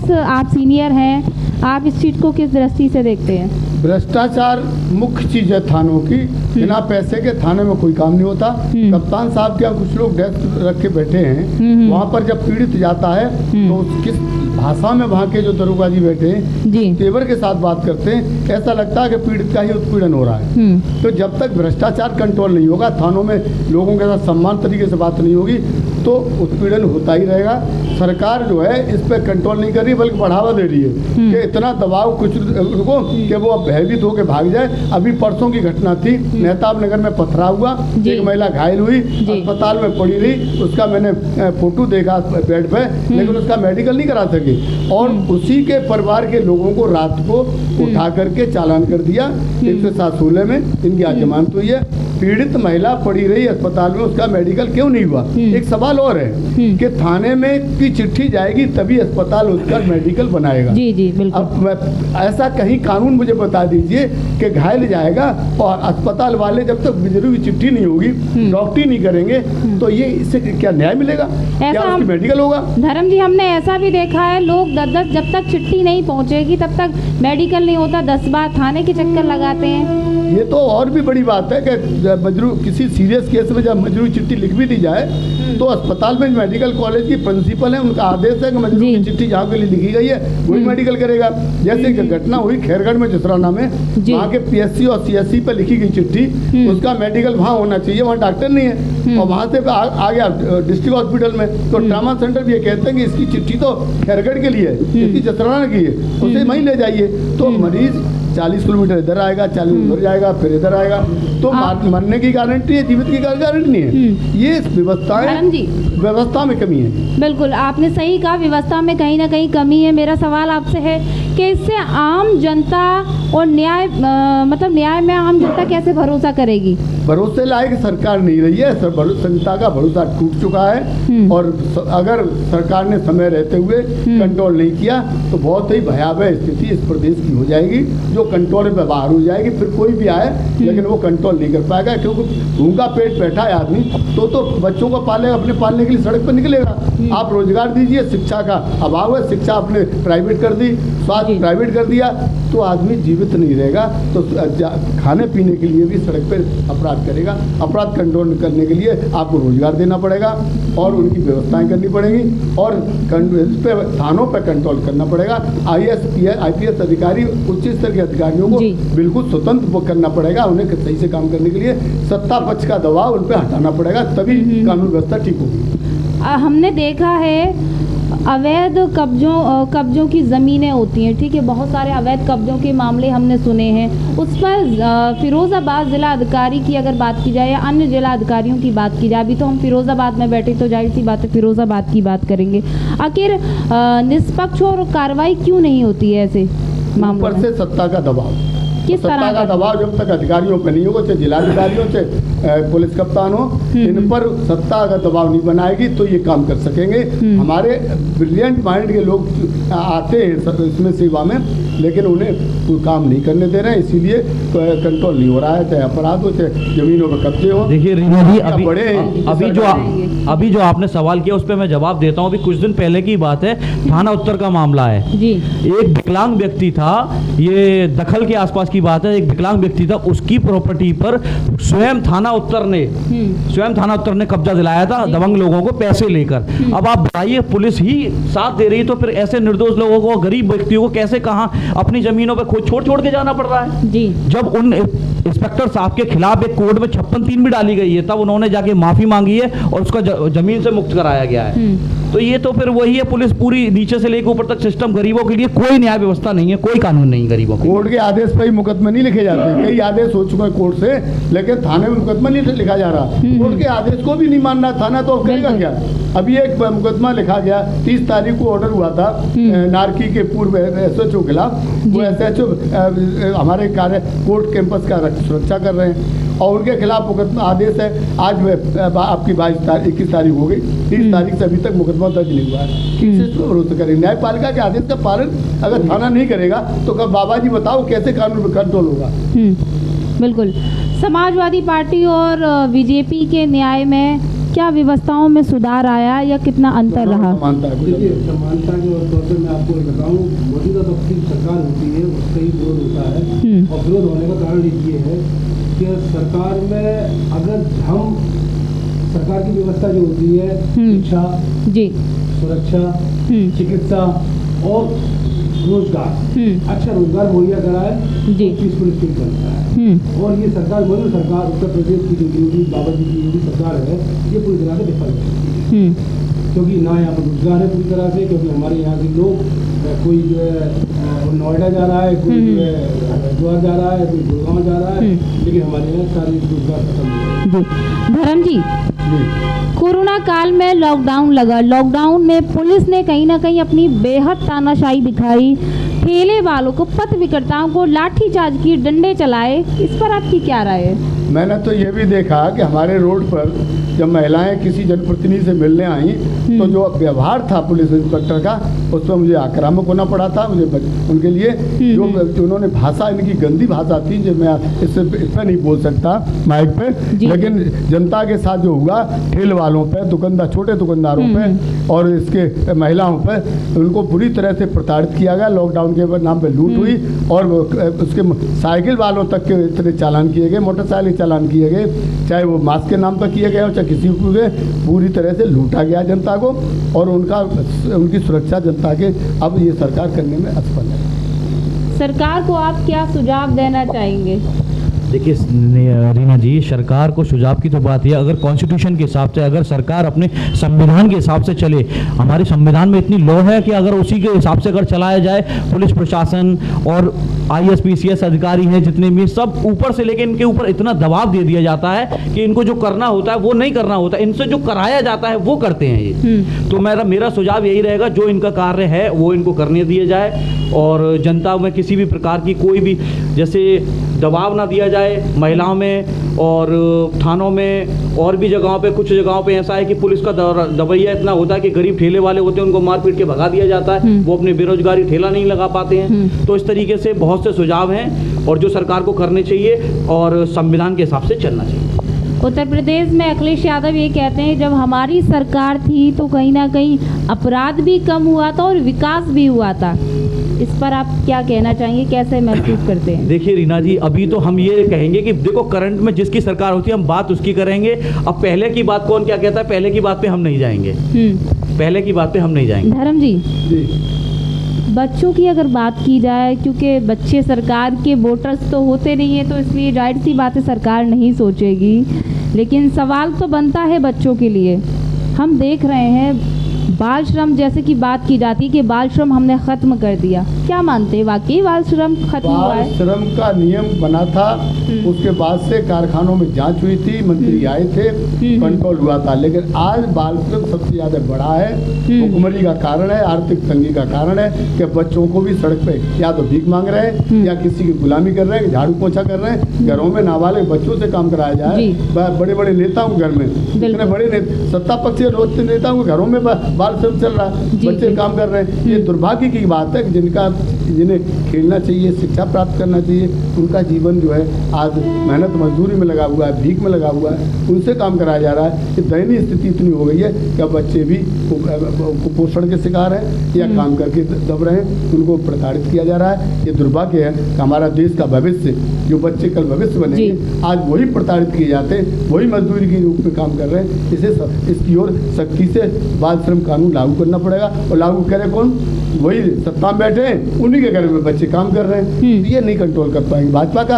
[SPEAKER 1] सीनियर हैं, आप इस चीज को किस दृष्टि से देखते हैं?
[SPEAKER 2] भ्रष्टाचार मुख्य चीज है थानों की। बिना पैसे के थाने में कोई काम नहीं होता। कप्तान साहब के यहाँ कुछ लोग डेस्क रख के बैठे हैं, वहाँ पर जब पीड़ित जाता है तो किस भाषा में वहाँ के जो दरोगा जी बैठे हैं तेवर के साथ बात करते हैं, ऐसा लगता है कि पीड़ित का ही उत्पीड़न हो रहा है। तो जब तक भ्रष्टाचार कंट्रोल नहीं होगा, थानों में लोगों के साथ सम्मान तरीके से बात नहीं होगी, तो उत्पीड़न होता ही रहेगा। सरकार जो है इस पर कंट्रोल नहीं कर रही, बल्कि बढ़ावा दे रही है कि इतना दबाव कुछ रुको कि वो अब भयभीत होकर भाग जाए। अभी परसों की घटना थी, मेहताब नगर में पथराव हुआ, एक महिला घायल हुई, अस्पताल में पड़ी रही, उसका मैंने फोटो देखा बेड पे, लेकिन उसका मेडिकल नहीं करा सके और उसी के परिवार के लोगों को रात को उठा करके चालान कर दिया। 116 में इनकी आज जमानत हुई है। पीड़ित महिला पड़ी रही अस्पताल में, उसका मेडिकल क्यों नहीं हुआ? एक सवाल और है कि थाने में की चिट्ठी जाएगी तभी अस्पताल उसका मेडिकल बनाएगा।
[SPEAKER 1] जी जी बिल्कुल।
[SPEAKER 2] अब ऐसा कहीं कानून मुझे बता दीजिए कि घायल जाएगा और अस्पताल वाले जब तक जरूरी चिट्ठी नहीं होगी, डॉक्टरी नहीं करेंगे, तो ये इससे क्या न्याय मिलेगा? क्या उसकी मेडिकल होगा?
[SPEAKER 1] धर्म जी, हमने ऐसा भी देखा है, लोग 10 जब तक चिट्ठी नहीं पहुंचेगी तब तक मेडिकल नहीं होता, 10 बार थाने के चक्कर लगाते हैं।
[SPEAKER 2] ये तो और भी बड़ी बात है कि किसी सीरियस केस में जब मजरूरी चिट्ठी लिख भी दी जाए तो अस्पताल में मेडिकल कॉलेज की प्रिंसिपल है, उनका आदेश है कि मजरूरी की चिट्ठी जहाँ के लिए लिखी गई है वही मेडिकल करेगा। जैसे घटना हुई खैरगढ़ में जसराना में, वहाँ के PSC और CSC पर लिखी गई चिट्ठी, उसका मेडिकल वहाँ होना चाहिए, वहाँ डॉक्टर नहीं है, और वहाँ से आ गया डिस्ट्रिक्ट हॉस्पिटल में, तो ट्रामा सेंटर भी ये कहते हैं कि इसकी चिट्ठी तो खैरगढ़ के लिए है, इसकी जसराना की है, उसे वहीं ले जाइए। तो मरीज 40 किलोमीटर इधर आएगा, 40 उधर जाएगा, फिर इधर आएगा, तो मरने की गारंटी है, जीवित की गारंटी नहीं है। ये
[SPEAKER 1] धर्म जी,
[SPEAKER 2] व्यवस्था में कमी है।
[SPEAKER 1] बिल्कुल आपने सही कहा, व्यवस्था में कहीं ना कहीं कमी है। मेरा सवाल आपसे है कि इससे आम जनता और न्याय मतलब न्याय में आम जनता कैसे भरोसा करेगी?
[SPEAKER 2] भरोसे लायक सरकार नहीं रही है, जनता का भरोसा टूट चुका है। और अगर सरकार ने समय रहते हुए कंट्रोल नहीं किया तो बहुत ही भयावह स्थिति इस प्रदेश की हो जाएगी, जो कंट्रोल पे बाहर हो जाएगी। फिर कोई भी आए लेकिन वो कंट्रोल नहीं कर पाएगा, क्योंकि भूखा पेट बैठा है आदमी तो बच्चों को पाले, अपने पालने के लिए सड़क पर निकलेगा। आप रोजगार दीजिए, शिक्षा का अभाव है, शिक्षा आपने प्राइवेट कर दी, स्वास्थ्य प्राइवेट कर दिया, तो आदमी जीवित नहीं रहेगा। तो खाने पीने के लिए भी सड़क पर अपराध करेगा। अपराध कंट्रोल करने के लिए आपको रोजगार देना पड़ेगा और उनकी व्यवस्थाएं करनी पड़ेगी और इस पे थानों पर कंट्रोल करना पड़ेगा। IPS अधिकारी, उच्च स्तर के अधिकारियों को बिल्कुल स्वतंत्र करना पड़ेगा। उन्हें सही से काम करने के लिए सत्ता पक्ष का दबाव उन पर हटाना पड़ेगा, तभी कानून व्यवस्था ठीक होगी।
[SPEAKER 1] हमने देखा है अवैध कब्जों की ज़मीनें होती हैं, ठीक है, बहुत सारे अवैध कब्जों के मामले हमने सुने हैं। उस पर फिरोज़ाबाद ज़िला अधिकारी की अगर बात की जाए या अन्य जिला अधिकारियों की बात की जाए, अभी तो हम फिरोज़ाबाद में बैठे तो जाहिर सी बात है फिरोज़ाबाद की बात करेंगे। आखिर निष्पक्ष और कार्रवाई क्यों नहीं होती है ऐसे मामलों में?
[SPEAKER 2] ऊपर से सत्ता का दबाव,
[SPEAKER 1] किस तरह
[SPEAKER 2] का दबाव जब तक अधिकारियों पर नहीं होगा, चाहे जिलाधिकारियों से पुलिस कप्तान हो, इन पर सत्ता का दबाव नहीं बनाएगी तो ये काम कर सकेंगे। हमारे ब्रिलियंट माइंड के लोग आते हैं इसमें सेवा में, लेकिन उन्हें कोई काम नहीं करने दे रहे हैं, इसीलिए कंट्रोल नहीं हो रहा है, चाहे अपराध हो चाहे जमीनों पर कब्जे हो।
[SPEAKER 4] देखिए रीना जी, अभी जो आपने सवाल किया उस पर मैं जवाब देता हूँ। अभी कुछ दिन पहले की बात है, थाना उत्तर का मामला है जी। एक विकलांग व्यक्ति था, ये दखल के आसपास की बात है, एक विकलांग व्यक्ति था, उसकी प्रॉपर्टी पर स्वयं थाना उत्तर ने कब्जा दिलाया था दबंग लोगों को पैसे लेकर। अब आप बताइए, पुलिस ही साथ दे रही तो फिर ऐसे निर्दोष लोगों को, गरीब व्यक्तियों को कैसे कहाँ अपनी जमीनों पर खुद छोड़ के जाना पड़ रहा है जी। जब उन इंस्पेक्टर साहब के खिलाफ एक कोर्ट में 56(3) भी डाली गई है, तब उन्होंने जाके माफी मांगी है और उसका जमीन से मुक्त कराया गया है। तो ये तो फिर वही है, पुलिस पूरी नीचे से लेकर ऊपर तक सिस्टम, गरीबों के लिए कोई न्याय व्यवस्था नहीं है, कोई कानून नहीं गरीबों को।
[SPEAKER 2] कोर्ट के आदेश पर ही मुकदमे नहीं लिखे जाते, कई आदेश हो चुके हैं कोर्ट से, लेकिन थाने में मुकदमा नहीं लिखा जा रहा। कोर्ट के आदेश को भी नहीं मान रहा थाना, तो करेगा क्या? अभी एक मुकदमा लिखा गया, 30 तारीख को ऑर्डर हुआ था नारकी के पूर्व SHO खिलाफ। वो SHO हमारे कोर्ट कैंपस का सुरक्षा कर रहे हैं और उनके खिलाफ मुकदमा आदेश है। आज आपकी 21 तारीख हो गई, 30 तारीख से अभी तक मुकदमा दर्ज नहीं हुआ है। किस पर भरोसा करेंगे? न्यायपालिका के आदेश का पालन अगर थाना नहीं करेगा तो कब बाबा जी बताओ कैसे कानून कंट्रोल होगा?
[SPEAKER 1] बिल्कुल। समाजवादी पार्टी और बीजेपी के न्याय में क्या व्यवस्थाओं में सुधार आया या कितना अंतर रहा?
[SPEAKER 3] देखिए, समानता के तौर पर मैं आपको बताऊँ, मौजूदा वक्त की सरकार होती है उसका ही विरोध होता है, और विरोध होने का कारण ये है कि सरकार में अगर हम सरकार की व्यवस्था जो होती है, शिक्षा जी, सुरक्षा, चिकित्सा और रोजगार, अच्छा रोजगार मुहैया कराए जी, पीसफुल स्टेट बनता है। और ये सरकार, मौजूद सरकार, उत्तर प्रदेश की जो योगी बाबा जी की योगी सरकार है, ये पूरी तरह से विफल है, क्योंकि ना यहाँ पर रोजगार है पूरी तरह से, क्योंकि हमारे यहाँ के लोग कोई जो है नोएडा जा रहा है, कोई जो है हरिद्वार जा रहा है, कोई गुड़गांव जा रहा है, लेकिन हमारे यहाँ सारे रोजगार खत्म हो गए।
[SPEAKER 1] धर्म जी, कोरोना काल में लॉकडाउन लगा, लॉकडाउन में पुलिस ने कहीं ना कहीं अपनी बेहद तानाशाही दिखाई, ठेले वालों को, पथ विक्रेताओं को लाठीचार्ज की, डंडे चलाए, इस पर आपकी क्या राय है?
[SPEAKER 2] मैंने तो ये भी देखा कि हमारे रोड पर जब महिलाएं किसी जनप्रतिनिधि से मिलने आई तो जो व्यवहार था पुलिस इंस्पेक्टर का, उस पर मुझे आक्रामक होना पड़ा था। मुझे उनके लिए जो उन्होंने भाषा, इनकी गंदी भाषा थी, जो मैं इस पर नहीं बोल सकता माइक पे, लेकिन जनता के साथ जो हुआ, ठेल वालों पे, दुकानदार, छोटे दुकानदारों पे और इसके महिलाओं पे, उनको पूरी तरह से प्रताड़ित किया गया। लॉकडाउन के नाम पे लूट हुई और उसके साइकिल वालों तक के इतने चालान किए गए, मोटरसाइकिल चालान किए गए, चाहे वो मास्क के नाम पर किए गए हो चाहे किसी को, पूरी तरह से लूटा गया जनता को और उनकी सुरक्षा जनता के अब ये सरकार करने में असफल है।
[SPEAKER 1] सरकार को आप क्या सुझाव देना चाहेंगे?
[SPEAKER 4] देखिए रीना जी, सरकार को सुझाव की तो बात है, अगर कॉन्स्टिट्यूशन के हिसाब से, अगर सरकार अपने संविधान के हिसाब से चले, हमारे संविधान में इतनी लॉ है कि अगर उसी के हिसाब से अगर चलाया जाए, पुलिस प्रशासन और IAS PCS अधिकारी हैं जितने भी, सब ऊपर से लेके इनके ऊपर इतना दबाव दे दिया जाता है कि इनको जो करना होता है वो नहीं करना होता, इनसे जो कराया जाता है वो करते हैं ये। तो मेरा सुझाव यही रहेगा, जो इनका कार्य है वो इनको करने दिया जाए और जनता में किसी भी प्रकार की कोई भी जैसे दबाव ना दिया जाए महिलाओं में, और थानों में और भी जगहों पे, कुछ जगहों पे ऐसा है कि पुलिस का दबैया इतना होता है कि गरीब ठेले वाले होते हैं उनको मार पीट के भगा दिया जाता है, वो अपने बेरोजगारी ठेला नहीं लगा पाते हैं। तो इस तरीके से बहुत से सुझाव हैं और जो सरकार को करने चाहिए और संविधान के हिसाब से चलना चाहिए।
[SPEAKER 1] उत्तर प्रदेश में अखिलेश यादव ये कहते हैं जब हमारी सरकार थी तो कहीं ना कहीं अपराध भी कम हुआ था और विकास भी हुआ था। इस पर आप क्या कहना चाहेंगे, कैसे महसूस करते हैं?
[SPEAKER 4] देखिए रीना जी, अभी तो हम ये कहेंगे कि देखो करंट में जिसकी सरकार होती है हम बात उसकी करेंगे। अब पहले की बात कौन क्या कहता है, पहले की बात पे हम नहीं जाएंगे, पहले की बात पे हम नहीं जाएंगे।
[SPEAKER 1] धर्म जी, बच्चों की अगर बात की जाए, क्योंकि बच्चे सरकार के वोटर्स तो होते नहीं है, तो इसलिए जाहिर सी बात है सरकार नहीं सोचेगी, लेकिन सवाल तो बनता है बच्चों के लिए। हम देख रहे हैं बाल श्रम जैसे कि बात की जाती है कि बाल श्रम हमने खत्म कर दिया, क्या मानते हैं वाकई बाल श्रम खत्म हुआ
[SPEAKER 2] बाल
[SPEAKER 1] है?
[SPEAKER 2] श्रम का नियम बना था, उसके बाद से कारखानों में जांच हुई थी, मंत्री आए थे, कंट्रोल हुआ था, लेकिन आज बाल श्रम सबसे ज्यादा बढ़ा है। भुखमरी का कारण है, आर्थिक तंगी का कारण है कि बच्चों को भी सड़क पे या तो भीख मांग रहे हैं या किसी की गुलामी कर रहे हैं, झाड़ू पोछा कर रहे हैं, घरों में नाबालिग बच्चों से काम कराया जाए। बड़े बड़े नेताओं के घर में, इतने बड़े सत्ता पक्ष के नेताओं के घरों में बाल श्रम चल रहा है, बच्चे काम कर रहे हैं। ये दुर्भाग्य की बात है कि जिन्हें खेलना चाहिए, शिक्षा प्राप्त करना चाहिए, उनका जीवन जो है आज मेहनत मजदूरी में लगा हुआ है, भीख में लगा हुआ है, उनसे काम कराया जा रहा है। कि दयनीय स्थिति इतनी हो गई है कि अब बच्चे भी कुपोषण के शिकार हैं या काम करके दब रहे हैं, उनको प्रताड़ित किया जा रहा है। ये दुर्भाग्य है कि हमारा देश का भविष्य, जो बच्चे कल भविष्य बनेंगे, आज वही प्रताड़ित किए जाते हैं, वही मजदूरी के रूप में काम कर रहे हैं। इसकी ओर सख्ती से बाल श्रम कानून लागू करना पड़ेगा, और लागू करे कौन? वही सत्ता में बैठे हैं, उन्हीं के घर में बच्चे काम कर रहे हैं। ये नहीं कंट्रोल कर पाएंगे। भाजपा का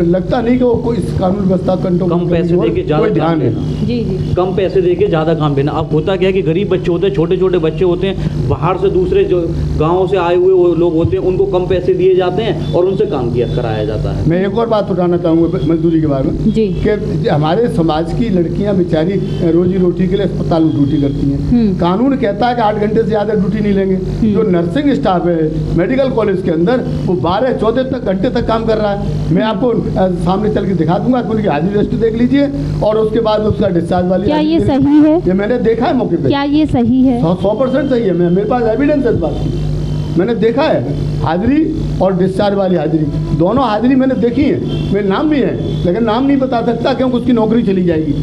[SPEAKER 2] लगता नहीं कि वो कोई इस कानून व्यवस्था कंट्रोल,
[SPEAKER 4] कम पैसे देके ज्यादा ध्यान देना, कम पैसे देके ज्यादा काम देना। अब होता क्या है कि गरीब बच्चे होते हैं, छोटे छोटे बच्चे होते हैं, बाहर से दूसरे जो गाँव से आए हुए वो लोग होते हैं, उनको कम पैसे दिए जाते हैं और उनसे काम कराया जाता है।
[SPEAKER 2] मैं एक और बात उठाना चाहूँगा मजदूरी के बारे में कि हमारे समाज की लड़कियां बेचारी रोजी रोटी के लिए अस्पताल में ड्यूटी करती हैं। कानून कहता है कि 8 घंटे से ज़्यादा ड्यूटी नहीं लेंगे। जो नर्सिंग स्टाफ है मेडिकल कॉलेज के अंदर, वो 12-14 घंटे तक काम कर रहा है। मैं आपको सामने चल के दिखा दूंगा, उनकी हाजिरी लिस्ट देख लीजिए और उसके बाद उसका डिस्चार्ज वाली।
[SPEAKER 1] क्या ये सही है?
[SPEAKER 2] ये मैंने देखा है मौके पे। क्या
[SPEAKER 1] ये सही है?
[SPEAKER 2] 100% सही है। मेरे पास एविडेंस है इस बात की, मैंने देखा है। हाजिरी और डिस्चार्ज वाली हाजिरी, दोनों हाजिरी मैंने देखी है। मेरे नाम भी है, लेकिन नाम नहीं बता सकता क्योंकि उसकी नौकरी चली जाएगी,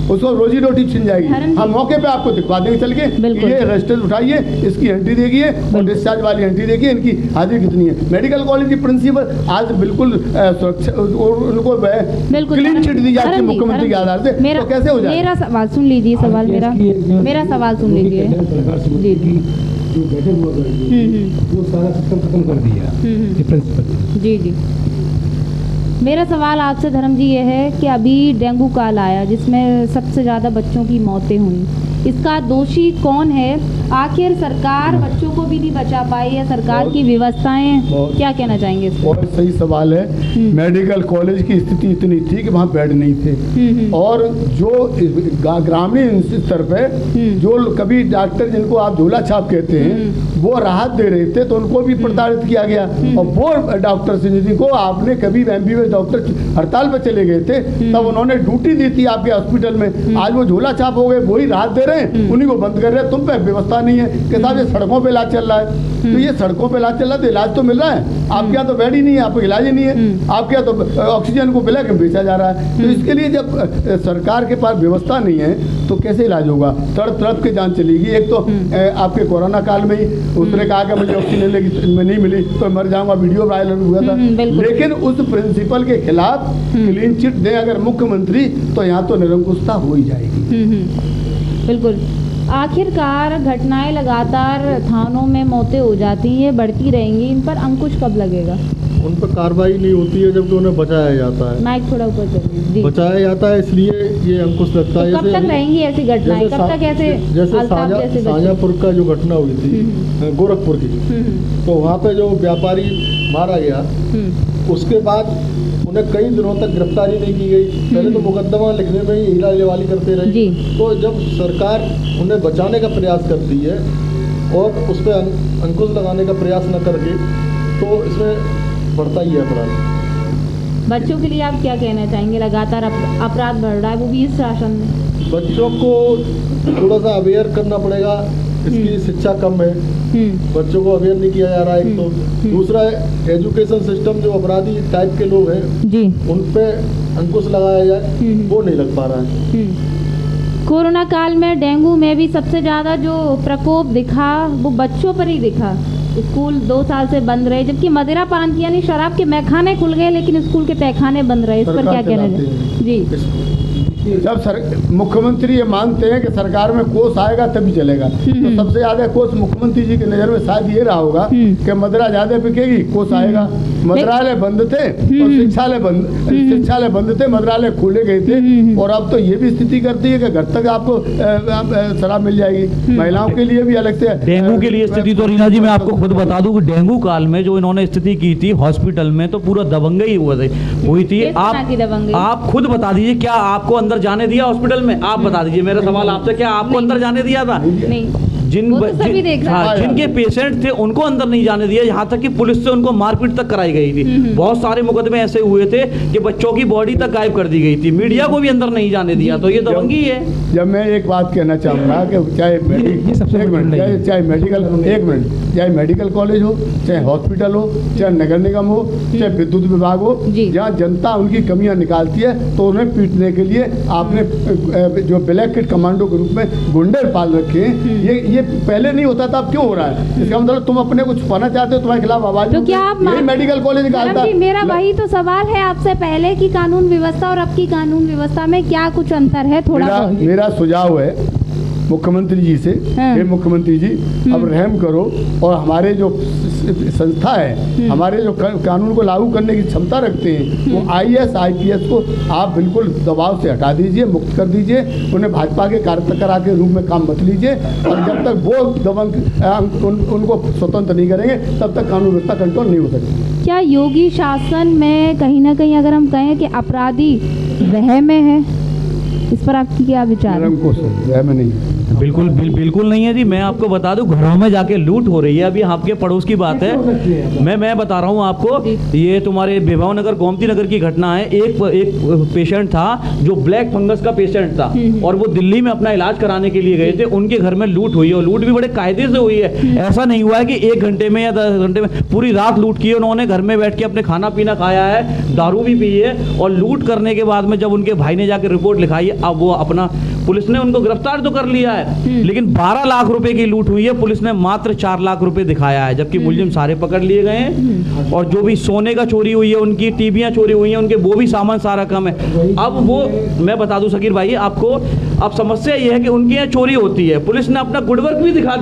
[SPEAKER 2] उसको रोजी रोटी छिन जाएगी। हम मौके पे आपको दिखवा देंगे चल के, ये रजिस्टर उठाइए, इसकी एंट्री देखिए और डिस्चार्ज वाली एंट्री देखिए, इनकी हाजिरी कितनी है। मेडिकल कॉलेज की प्रिंसिपल आज बिल्कुल उनको क्लीन चिट दी जाती है मुख्यमंत्री के आधार से, तो कैसे हो जाए?
[SPEAKER 1] मेरा सवाल सुन लीजिए, मेरा सवाल सुन लीजिए।
[SPEAKER 3] जो बैठे हुए वो सारा सिस्टम खत्म कर दिया प्रिंसिपल।
[SPEAKER 1] जी मेरा सवाल आपसे धर्म जी ये है कि अभी डेंगू काल आया जिसमें सबसे ज़्यादा बच्चों की मौतें हुई, इसका दोषी कौन है? आखिर सरकार बच्चों को भी नहीं बचा पाई है, सरकार की व्यवस्थाएं, क्या कहना चाहेंगे इस पर?
[SPEAKER 2] बहुत सही सवाल है। मेडिकल कॉलेज की स्थिति इतनी थी कि वहाँ बेड नहीं थे, और जो ग्रामीण स्तर पे जो कभी डॉक्टर जिनको आप झोला छाप कहते हैं वो राहत दे रहे थे, तो उनको भी प्रताड़ित किया गया। और वो डॉक्टर से जिनको आपने कभी एमबीबीएस डॉक्टर हड़ताल पे चले गए थे, तब उन्होंने ड्यूटी दी थी आपके हॉस्पिटल में, आज वो झोला छाप हो गए, वही राहत दे रहे हैं, उन्हीं को बंद कर रहे हैं। तुम पे व्यवस्था नहीं है कि साहब ये सड़कों पे इलाज चल रहा है, तो ये सड़कों पे इलाज चल रहा है तो इलाज तो मिल रहा है, आपके यहाँ तो बेड ही नहीं है, आपको इलाज ही नहीं है, आपके यहाँ तो ऑक्सीजन को बिला के बेचा जा रहा है। तो इसके लिए जब सरकार के पास व्यवस्था नहीं है तो कैसे इलाज होगा? तड़प तड़प के जान चलेगी। एक तो आपके कोरोना काल में ही उसने कहा कि मुझे ऑक्सीजन में नहीं मिली तो मर जाऊंगा, वीडियो वायरल हुआ था। लेकिन उस प्रिंसिपल के खिलाफ क्लीन चिट दे अगर मुख्यमंत्री, तो यहाँ तो निरंकुशता हो ही जाएगी।
[SPEAKER 1] बिल्कुल। आखिरकार घटनाएं लगातार थानों में मौतें हो जाती हैं, बढ़ती रहेंगी, इन पर अंकुश कब लगेगा?
[SPEAKER 5] उन पर कार्रवाई नहीं होती है, जबकि उन्हें बचाया जाता है।
[SPEAKER 1] माइक थोड़ा ऊपर करिए जी।
[SPEAKER 5] बचाया जाता है, इसलिए ये अंकुश लगता है।
[SPEAKER 1] तो कब तक रहेंगी ऐसी घटनाएं, कब तक ऐसे
[SPEAKER 5] जैसे
[SPEAKER 1] अल्ताफ जैसे बच्चे?
[SPEAKER 5] शाहजहाँपुर का जो घटना हुई थी गोरखपुर की, तो वहाँ पे जो व्यापारी मारा गया, उसके बाद उन्हें कई दिनों तक गिरफ्तारी नहीं की गई। पहले तो मुकदमा लिखने में ही हीरा लेवाली करते रहे।
[SPEAKER 1] जी।
[SPEAKER 5] तो जब सरकार उन्हें बचाने का प्रयास करती है और उस पर अंकुश लगाने का प्रयास न करके, तो इसमें बढ़ता ही है अपराध।
[SPEAKER 1] बच्चों के लिए आप क्या कहना चाहेंगे? लगातार अपराध बढ़ रहा है, वो भी इस शासन में।
[SPEAKER 5] बच्चों को थोड़ा सा अवेयर करना पड़ेगा, इसकी शिक्षा कम है, बच्चों को अवेयर नहीं किया जा रहा है। एक तो दूसरा एजुकेशन सिस्टम, जो अपराधी टाइप के लोग हैं
[SPEAKER 1] जी,
[SPEAKER 5] उन पे अंकुश लगाया जाए, वो नहीं लग पा रहा है।
[SPEAKER 1] कोरोना काल में डेंगू में भी सबसे ज़्यादा जो प्रकोप दिखा वो बच्चों पर ही दिखा। स्कूल 2 साल से बंद रहे, जबकि मदिरा पान की यानी शराब के मैखाने खुल गए, लेकिन स्कूल के तहखाने बंद रहे। इस पर क्या कहना चाहिए जी?
[SPEAKER 2] जब मुख्यमंत्री ये मानते हैं कि सरकार में कोष आएगा तभी चलेगा, तो सबसे ज्यादा कोष मुख्यमंत्री जी की नजर में शायद ये रहा होगा कि मदिरा ज्यादा बिकेगी, कोष आएगा। मदिरालय बंद थे और शिक्षालय बंद थे, मदिरालय खोले गए थे। और अब तो ये भी स्थिति करती है कि घर तक आपको शराब मिल जाएगी। महिलाओं के लिए भी अलग से
[SPEAKER 4] डेंगू के लिए स्थिति, तो रीना जी मैं आपको खुद बता दूं कि डेंगू काल में जो इन्होंने स्थिति की थी हॉस्पिटल में, तो पूरा दबंगई हुई थी। आप खुद बता दीजिए, क्या आपको अंदर जाने दिया हॉस्पिटल में? आप बता दीजिए, मेरा सवाल आपसे, क्या आपको अंदर जाने दिया था?
[SPEAKER 1] नहीं।
[SPEAKER 4] जिनके पेशेंट थे उनको अंदर नहीं जाने दिया, यहाँ तक कि पुलिस से उनको मारपीट तक कराई गई थी। बहुत सारे मुकदमे ऐसे हुए थे कि बच्चों की बॉडी तक गायब कर दी गई थी, मीडिया को भी अंदर नहीं जाने दिया। तो ये दबंगी है।
[SPEAKER 2] जब मैं एक बात कहना चाहूँगा कि चाहे मेडिकल कॉलेज हो, चाहे हॉस्पिटल हो, चाहे नगर निगम हो, चाहे विद्युत विभाग हो, जहाँ जनता उनकी कमियां निकालती है, तो उन्हें पीटने के लिए आपने जो ब्लैक किट कमांडो के रूप में गुंडे पाल रखे हैं। ये पहले नहीं होता था, अब क्यों हो रहा है? इसका मतलब तुम अपने को छुपाना चाहते हो, तुम्हारे खिलाफ आवाज।
[SPEAKER 1] तो क्या आप
[SPEAKER 2] मेडिकल कॉलेज निकालता?
[SPEAKER 1] मेरा वही तो सवाल है आपसे, पहले की कानून व्यवस्था और अब की कानून व्यवस्था में क्या कुछ अंतर है? थोड़ा
[SPEAKER 2] मेरा सुझाव है मुख्यमंत्री जी से, हे मुख्यमंत्री जी अब रहम करो और हमारे जो संस्था है, हमारे जो कानून को लागू करने की क्षमता रखते हैं, वो IAS IPS को आप बिल्कुल दबाव से हटा दीजिए, मुक्त कर दीजिए। उन्हें भाजपा के कार्यकर्ता के रूप में काम मत लीजिए, और जब तक वो उनको स्वतंत्र नहीं करेंगे तब तक कानून व्यवस्था कंट्रोल नहीं हो सकती।
[SPEAKER 1] क्या योगी शासन में कहीं ना कहीं अगर हम कहें कि अपराधी वह में है, इस पर आपकी क्या विचार है?
[SPEAKER 2] वह में नहीं,
[SPEAKER 4] बिल्कुल नहीं है जी। मैं आपको बता दूं, घरों में जाके लूट हो रही है। अभी आपके पड़ोस की बात है, मैं बता रहा हूं आपको, ये तुम्हारे विभव नगर गोमती नगर की घटना है। एक पेशेंट था जो ब्लैक फंगस का पेशेंट था, और वो दिल्ली में अपना इलाज कराने के लिए गए थे। उनके घर में लूट हुई है, और लूट भी बड़े कायदे से हुई है। ऐसा नहीं हुआ है कि 1 घंटे में या 10 घंटे में, पूरी रात लूट की है उन्होंने। घर में बैठ के अपने खाना पीना खाया है, दारू भी पी है, और लूट करने के बाद में जब उनके भाई ने जाकर रिपोर्ट लिखाई है, अब वो अपना, पुलिस ने उनको गिरफ्तार तो कर लिया है, लेकिन 12 लाख रुपए की लूट हुई है, पुलिस ने मात्र 4 लाख रुपए दिखाया है, जबकि मुलजिम सारे पकड़ लिए गए हैं। और जो भी सोने का चोरी हुई है, उनकी टीवियां चोरी हुई हैं, उनके वो भी सामान सारा कम है। अब वो, मैं बता दूं शकीर भाई आपको, अब समस्या ये है कि उनके यहाँ चोरी होती है, पुलिस ने अपना गुडवर्क भी दिखा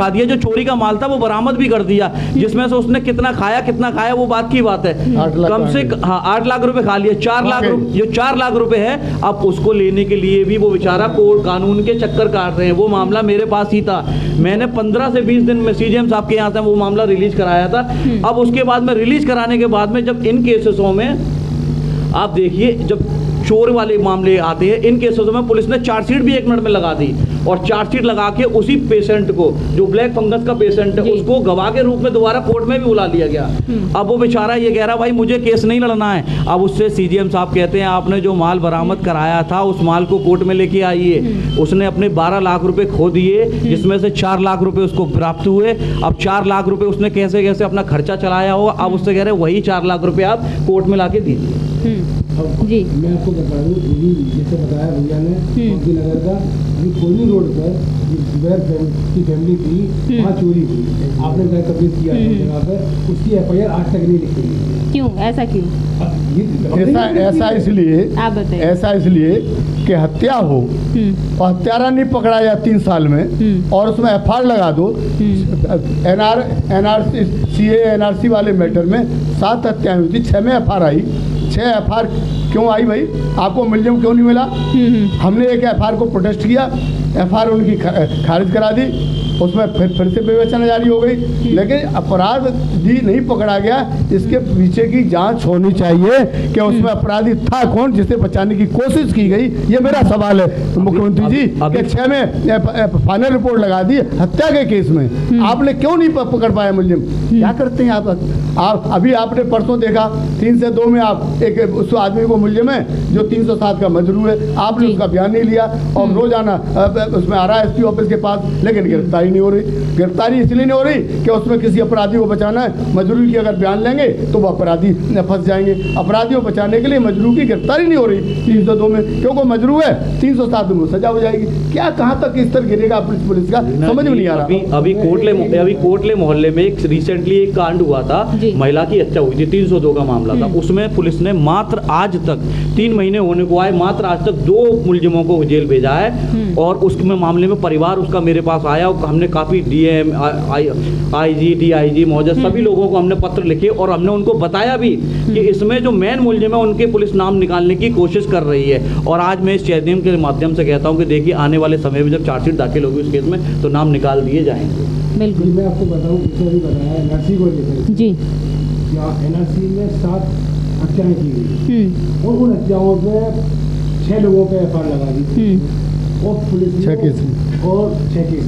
[SPEAKER 4] दिया, जो चोरी का माल था वो बरामद भी कर दिया, जिसमें से उसने कितना खाया वो बात की बात है। कम से 8 लाख रुपए खा लिया। 4 लाख रुपए है, अब उसको लेने के लिए भी वो बेचारा कोर्ट कानून के चक्कर काट रहे हैं। वो मामला मेरे पास ही था, मैंने 15 से 20 दिन में CGM साहब के यहाँ था, वो मामला रिलीज कराया था। अब उसके बाद में रिलीज कराने के बाद में जब इन केसेसों में आप देखिए, जब चोर वाले मामले आते हैं, इन केसों में पुलिस ने चार्जशीट भी 1 मिनट में लगा दी, और चार्जशीट लगा के उसी पेशेंट को, जो ब्लैक फंगस का पेशेंट है, उसको गवाह के रूप में दोबारा कोर्ट में भी बुला लिया गया। अब वो बेचारा ये कह रहा भाई मुझे केस नहीं लड़ना है। अब उससे CGM साहब कहते हैं आपने जो माल बरामद कराया था उस माल को कोर्ट में लेके आइए। उसने अपने 12 लाख रुपए खो दिए, जिसमें से 4 लाख रुपए उसको प्राप्त हुए। अब 4 लाख रुपए उसने कैसे कैसे अपना खर्चा चलाया होगा, अब उससे कह रहे वही 4 लाख रुपए आप कोर्ट में लाके दीजिए।
[SPEAKER 3] जी, मैं आपको बता दूँ, जैसे बताया भैया ने, गोमती नगर का कोयली रोड पर जुबैर की फैमिली थी, वहाँ चोरी हुई। आपने क्या कंप्लेंट किया जगह पर, उसकी FIR आज तक नहीं लिखी गई।
[SPEAKER 1] क्यों? ऐसा क्यों?
[SPEAKER 2] ऐसा इसलिए कि हत्या हो और हत्यारा नहीं पकड़ा जाए 3 साल में और उसमें FIR लगा दो। NRC वाले मैटर में 7 हत्याएं हुई थी, 6 में FIR आई। 6 FIR क्यों आई भाई? आपको मुलजिम क्यों नहीं मिला? हमने एक FIR को प्रोटेस्ट किया, FIR उनकी खारिज करा दी, उसमें फिर से विवेचना जारी हो गई, लेकिन अपराधी नहीं पकड़ा गया। इसके पीछे की जांच होनी चाहिए कि उसमें अपराधी था कौन, जिसे बचाने की कोशिश की गई। ये मेरा सवाल है तो मुख्यमंत्री जी कि 6 में फाइनल रिपोर्ट लगा दी हत्या के केस में, आपने क्यों नहीं पकड़ पाया मुलजिम? क्या करते हैं आप? अभी आपने परसों देखा 3 से 2 में आप एक उस आदमी को मुलजिम है जो 307 का मजरूर है, आपने उसका बयान नहीं लिया और रोजाना उसमें आ रहा है SP ऑफिस के पास, लेकिन गिरफ्तारी नहीं हो रही। गिरफ्तारी इसलिए नहीं हो रही कि उसमें किसी अपराधी को बचाना है। मजरूर की अगर बयान लेंगे तो वो अपराधी फंस जाएंगे। अपराधी को बचाने के लिए मजरूर की गिरफ्तारी नहीं हो रही 302 में, क्योंकि मजरूर है 307 में सजा हो जाएगी। क्या कहाँ तक स्तर गिरेगा पुलिस का, समझ में नहीं आ रहा।
[SPEAKER 4] अभी कोटले मोहल्ले में एक रिसेंटली एक कांड हुआ था, महिला की हत्या हुई थी, 302 का मामला था। उसमें पुलिस ने मात्र आज तक 3 महीने होने को आए, मात्र आज तक 2 मुलजिमों को जेल भेजा है। और उसमें मामले में परिवार उसका मेरे पास आया और हमने काफ़ी DM, IG, DIG मौजूद सभी लोगों को हमने पत्र लिखे और हमने उनको बताया भी कि इसमें जो मेन मुलजिम है उनके पुलिस नाम निकालने की कोशिश कर रही है। और आज मैं इस चैनल के माध्यम से कहता हूं कि देखिए आने वाले समय में जब चार्जशीट दाखिल होगी उस केस में तो नाम निकाल दिए जाएंगे।
[SPEAKER 1] बिल्कुल।
[SPEAKER 3] मैं आपको बताऊं, जैसे अभी बताया NRC को लेकर
[SPEAKER 1] जी,
[SPEAKER 3] यहाँ NRC में 7 हत्याएं की गई और उन हत्याओं पे 6 लोगों पे FIR लगा दी और पुलिस
[SPEAKER 2] 6 केस
[SPEAKER 3] और 6 केस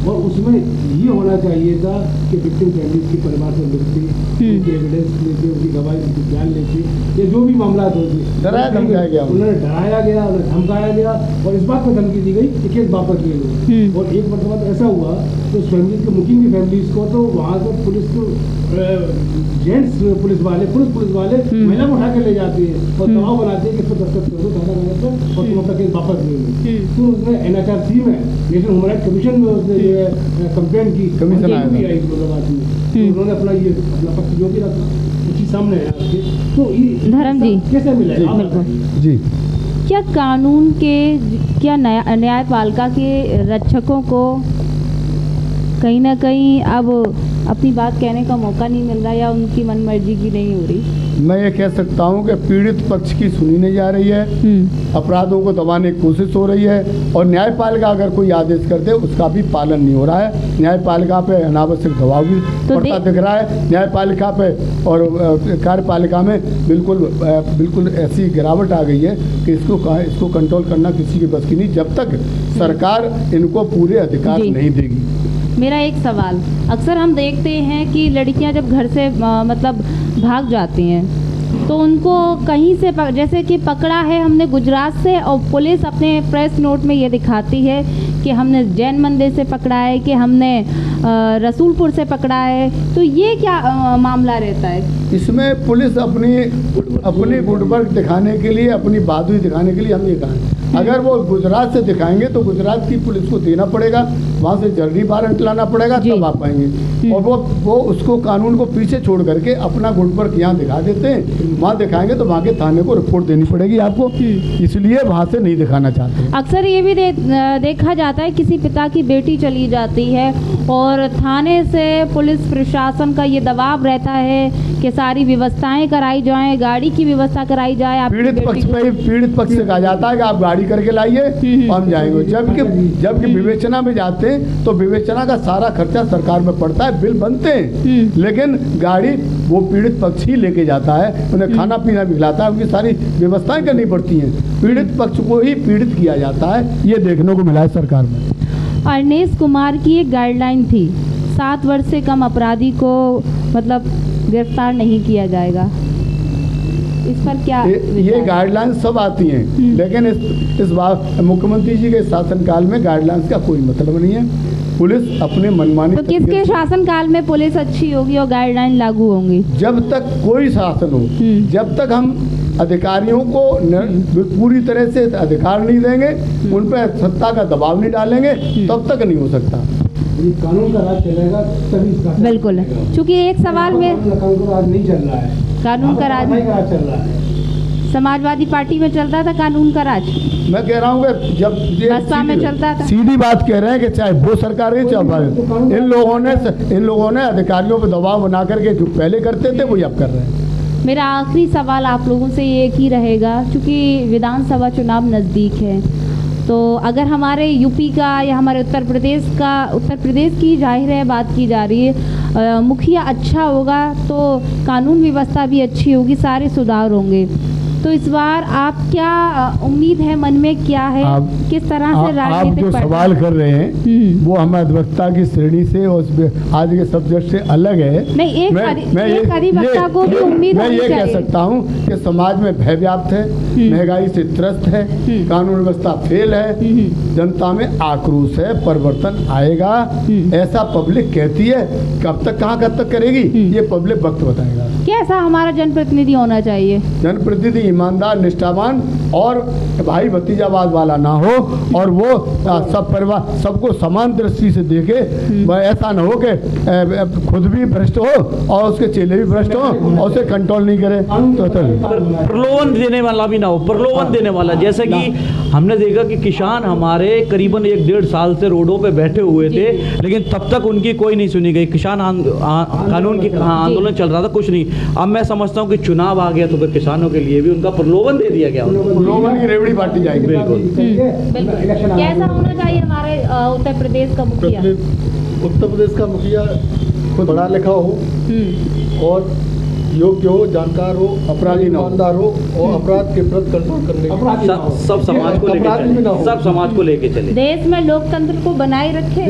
[SPEAKER 3] और उसमें ये होना चाहिए था कि विक्टिम फैमिली के परिवार से मिलती, उनकी एविडेंस लेती, उनकी गवाही, उनकी बयान लेती, ये जो भी मामला होती,
[SPEAKER 2] डराया धमकाया गया,
[SPEAKER 3] उन्होंने डराया गया, उन्हें धमकाया गया और इस बात पर धमकी दी गई कि केस वापस ले लो। और एक मतलब ऐसा हुआ तो फैमिली के मुकिम की फैमिलीज को तो वहाँ से पुलिस को जेंट्स पुलिस वाले महिला को उठा के ले जाती है और दबाव बनाती है कि इसको दस्तखत कर दो थाना पर और तुम अपना केस वापस ले लो। तो उसने NHRC में नेशनल ह्यूमन राइट कमीशन में उसने जो है कंप्लेंट की, कमीशन आई उन्होंने अपना पक्ष जो भी रखा उसी सामने है आपके। तो ये
[SPEAKER 1] धर्म जी
[SPEAKER 3] कैसे मिलेगा
[SPEAKER 2] जी?
[SPEAKER 1] क्या कानून के, क्या न्यायपालिका के रक्षकों को कहीं ना कहीं अब अपनी बात कहने का मौका नहीं मिल रहा या उनकी मनमर्जी की नहीं हो रही?
[SPEAKER 2] मैं ये कह सकता हूँ कि पीड़ित पक्ष की सुनी नहीं जा रही है, अपराधों को दबाने की कोशिश हो रही है और न्यायपालिका अगर कोई आदेश करते उसका भी पालन नहीं हो रहा है। न्यायपालिका पे अनावश्यक दबाव भी पड़ता दिख रहा है। न्यायपालिका पे और कार्यपालिका में बिल्कुल ऐसी गिरावट आ गई है कि इसको कंट्रोल करना किसी की बस की नहीं, जब तक सरकार इनको पूरे अधिकार नहीं देगी।
[SPEAKER 1] मेरा एक सवाल, अक्सर हम देखते हैं कि लड़कियां जब घर से मतलब भाग जाती हैं तो उनको कहीं से जैसे कि पकड़ा है हमने गुजरात से और पुलिस अपने प्रेस नोट में ये दिखाती है कि हमने जैन मंदिर से पकड़ा है, कि हमने रसूलपुर से पकड़ा है, तो ये क्या मामला रहता है?
[SPEAKER 2] इसमें पुलिस अपनी गुडवर्क दिखाने के लिए, अपनी बहादुरी दिखाने के लिए हम ये कहें, अगर वो गुजरात से दिखाएंगे तो गुजरात की पुलिस को देना पड़ेगा, वहाँ से जल्दी वारंट लाना पड़ेगा तब आ पाएंगे। और वो उसको कानून को पीछे छोड़ करके अपना गुडवर्क यहाँ दिखा देते हैं, वहाँ दिखाएंगे तो वहाँ के थाने को रिपोर्ट देनी पड़ेगी आपको, इसलिए वहाँ से नहीं दिखाना चाहते।
[SPEAKER 1] अक्सर ये भी देखा जाता है किसी पिता की बेटी चली जाती है और थाने से पुलिस प्रशासन का ये दबाव रहता है कि सारी व्यवस्थाएं कराई जाएं, गाड़ी की व्यवस्था कराई जाए।
[SPEAKER 2] पीड़ित पक्ष से कहा जाता है कि आप गाड़ी करके लाइए और हम जाएंगे, जबकि विवेचना में जाते हैं तो विवेचना का सारा खर्चा सरकार में पड़ता है, बिल बनते हैं, लेकिन गाड़ी वो पीड़ित पक्ष ही लेके जाता है, उन्हें खाना पीना भी खिलाता है, उनकी सारी व्यवस्थाएं करनी पड़ती हैं, पीड़ित पक्ष को ही पीड़ित किया जाता है, ये देखने को मिला है सरकार में।
[SPEAKER 1] अरनेश कुमार की एक गाइडलाइन थी, 7 वर्ष से कम अपराधी को मतलब गिरफ्तार नहीं किया जाएगा, इस पर क्या?
[SPEAKER 2] ये गाइडलाइंस सब आती हैं, लेकिन इस बार मुख्यमंत्री जी के शासनकाल में गाइडलाइंस का कोई मतलब नहीं है, पुलिस अपने मनमानी।
[SPEAKER 1] तो किसके शासनकाल में पुलिस अच्छी होगी और गाइडलाइन लागू होंगी?
[SPEAKER 2] जब तक कोई शासन हो, जब तक हम अधिकारियों को पूरी तरह से अधिकार नहीं देंगे, उन पर सत्ता का दबाव नहीं डालेंगे, तब तक नहीं हो सकता।
[SPEAKER 3] कानून का राज चलेगा तभी।
[SPEAKER 1] बिल्कुल, क्योंकि एक सवाल में
[SPEAKER 3] कानून का राज नहीं चल रहा है,
[SPEAKER 1] कानून का राज
[SPEAKER 3] चल रहा है।
[SPEAKER 1] समाजवादी पार्टी में चलता था कानून का राज?
[SPEAKER 2] मैं कह रहा हूँ कि जब ये
[SPEAKER 1] बसपा में चलता था।
[SPEAKER 2] सीधी बात कह रहे हैं कि चाहे वो सरकार ही चाहे इन लोगों ने अधिकारियों पर दबाव बना करके जो पहले करते थे वही अब कर रहे हैं।
[SPEAKER 1] मेरा आखिरी सवाल आप लोगों से एक ही रहेगा, क्योंकि विधानसभा चुनाव नज़दीक है, तो अगर हमारे यूपी का या हमारे उत्तर प्रदेश की जाहिर है बात की जा रही है, मुखिया अच्छा होगा तो कानून व्यवस्था भी अच्छी होगी, सारे सुधार होंगे। तो इस बार आप क्या उम्मीद है, मन में क्या है, किस तरह से
[SPEAKER 2] आप
[SPEAKER 1] राजनीतिक
[SPEAKER 2] जो सवाल कर रहे हैं वो हम अधिवक्ता की श्रेणी से और आज के सब्जेक्ट से अलग है।
[SPEAKER 1] नहीं, एक अधिवक्ता को भी उम्मीद
[SPEAKER 2] मैं
[SPEAKER 1] होनी
[SPEAKER 2] ये कह
[SPEAKER 1] चाहिए।
[SPEAKER 2] सकता हूँ कि समाज में भय व्याप्त है, महंगाई से त्रस्त है, कानून व्यवस्था फेल है, जनता में आक्रोश है, परिवर्तन आएगा ऐसा पब्लिक कहती है। कब तक करेगी ये पब्लिक वक्त बताएगा।
[SPEAKER 1] कैसा हमारा जनप्रतिनिधि होना चाहिए?
[SPEAKER 2] जनप्रतिनिधि ईमानदार, निष्ठावान और भाई भतीजावाद वाला ना हो, और वो सब परिवार सबको समान दृष्टि से देखे। वह ऐसा ना हो कि खुद भी भ्रष्ट हो और उसके चेले भी भ्रष्ट हो और उसे कंट्रोल नहीं करे। तो
[SPEAKER 4] प्रलोभन देने वाला भी ना हो, प्रलोभन देने वाला। जैसे कि हमने देखा कि किसान हमारे करीबन 1-1.5 साल से रोडों पे बैठे हुए थे, लेकिन तब तक उनकी कोई नहीं सुनी गई। किसान कानून की आंदोलन चल रहा था, कुछ नहीं। अब मैं समझता हूँ कि चुनाव आ गया तो फिर किसानों के लिए भी उनका प्रलोभन दे दिया गया।
[SPEAKER 2] प्रलोभन की रेवड़ी बांटी जाएगी।
[SPEAKER 4] बिल्कुल।
[SPEAKER 1] कैसा होना चाहिए हमारे उत्तर प्रदेश का मुखिया?
[SPEAKER 5] उत्तर प्रदेश का मुखिया पढ़ा लिखा हो और योग्य हो, जानकार हो,
[SPEAKER 2] अपराधी ना हो,
[SPEAKER 5] ईमानदार हो और अपराध के प्रति कंट्रोल करने
[SPEAKER 4] सब समाज को लेके चले, सब समाज को लेके चले।
[SPEAKER 1] देश में लोकतंत्र को बनाए रखे।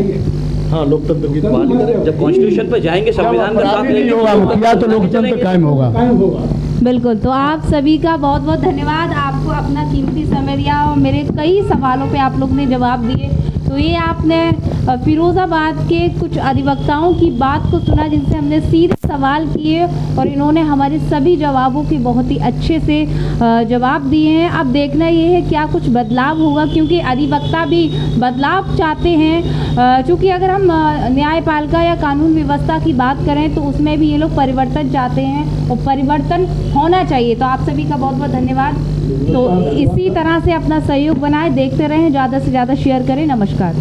[SPEAKER 5] हाँ, लोकतंत्र की बहाली करें।
[SPEAKER 4] जब कॉन्स्टिट्यूशन पे जाएंगे, संविधान के साथ
[SPEAKER 2] नहीं होगा मुखिया तो लोकतंत्र कायम होगा।
[SPEAKER 1] बिल्कुल। तो आप सभी का बहुत बहुत धन्यवाद, आपको अपना कीमती समय दिया और मेरे कई सवालों पे आप लोग ने जवाब दिए। तो ये आपने फिरोज़ाबाद के कुछ अधिवक्ताओं की बात को सुना जिनसे हमने सीधे सवाल किए और इन्होंने हमारे सभी जवाबों के बहुत ही अच्छे से जवाब दिए हैं। अब देखना ये है क्या कुछ बदलाव होगा, क्योंकि अधिवक्ता भी बदलाव चाहते हैं। क्योंकि अगर हम न्यायपालिका या कानून व्यवस्था की बात करें तो उसमें भी ये लोग परिवर्तन चाहते हैं और परिवर्तन होना चाहिए। तो आप सभी का बहुत बहुत धन्यवाद। तो इसी तरह से अपना सहयोग बनाए, देखते रहें, ज़्यादा से ज़्यादा शेयर करें। नमस्कार।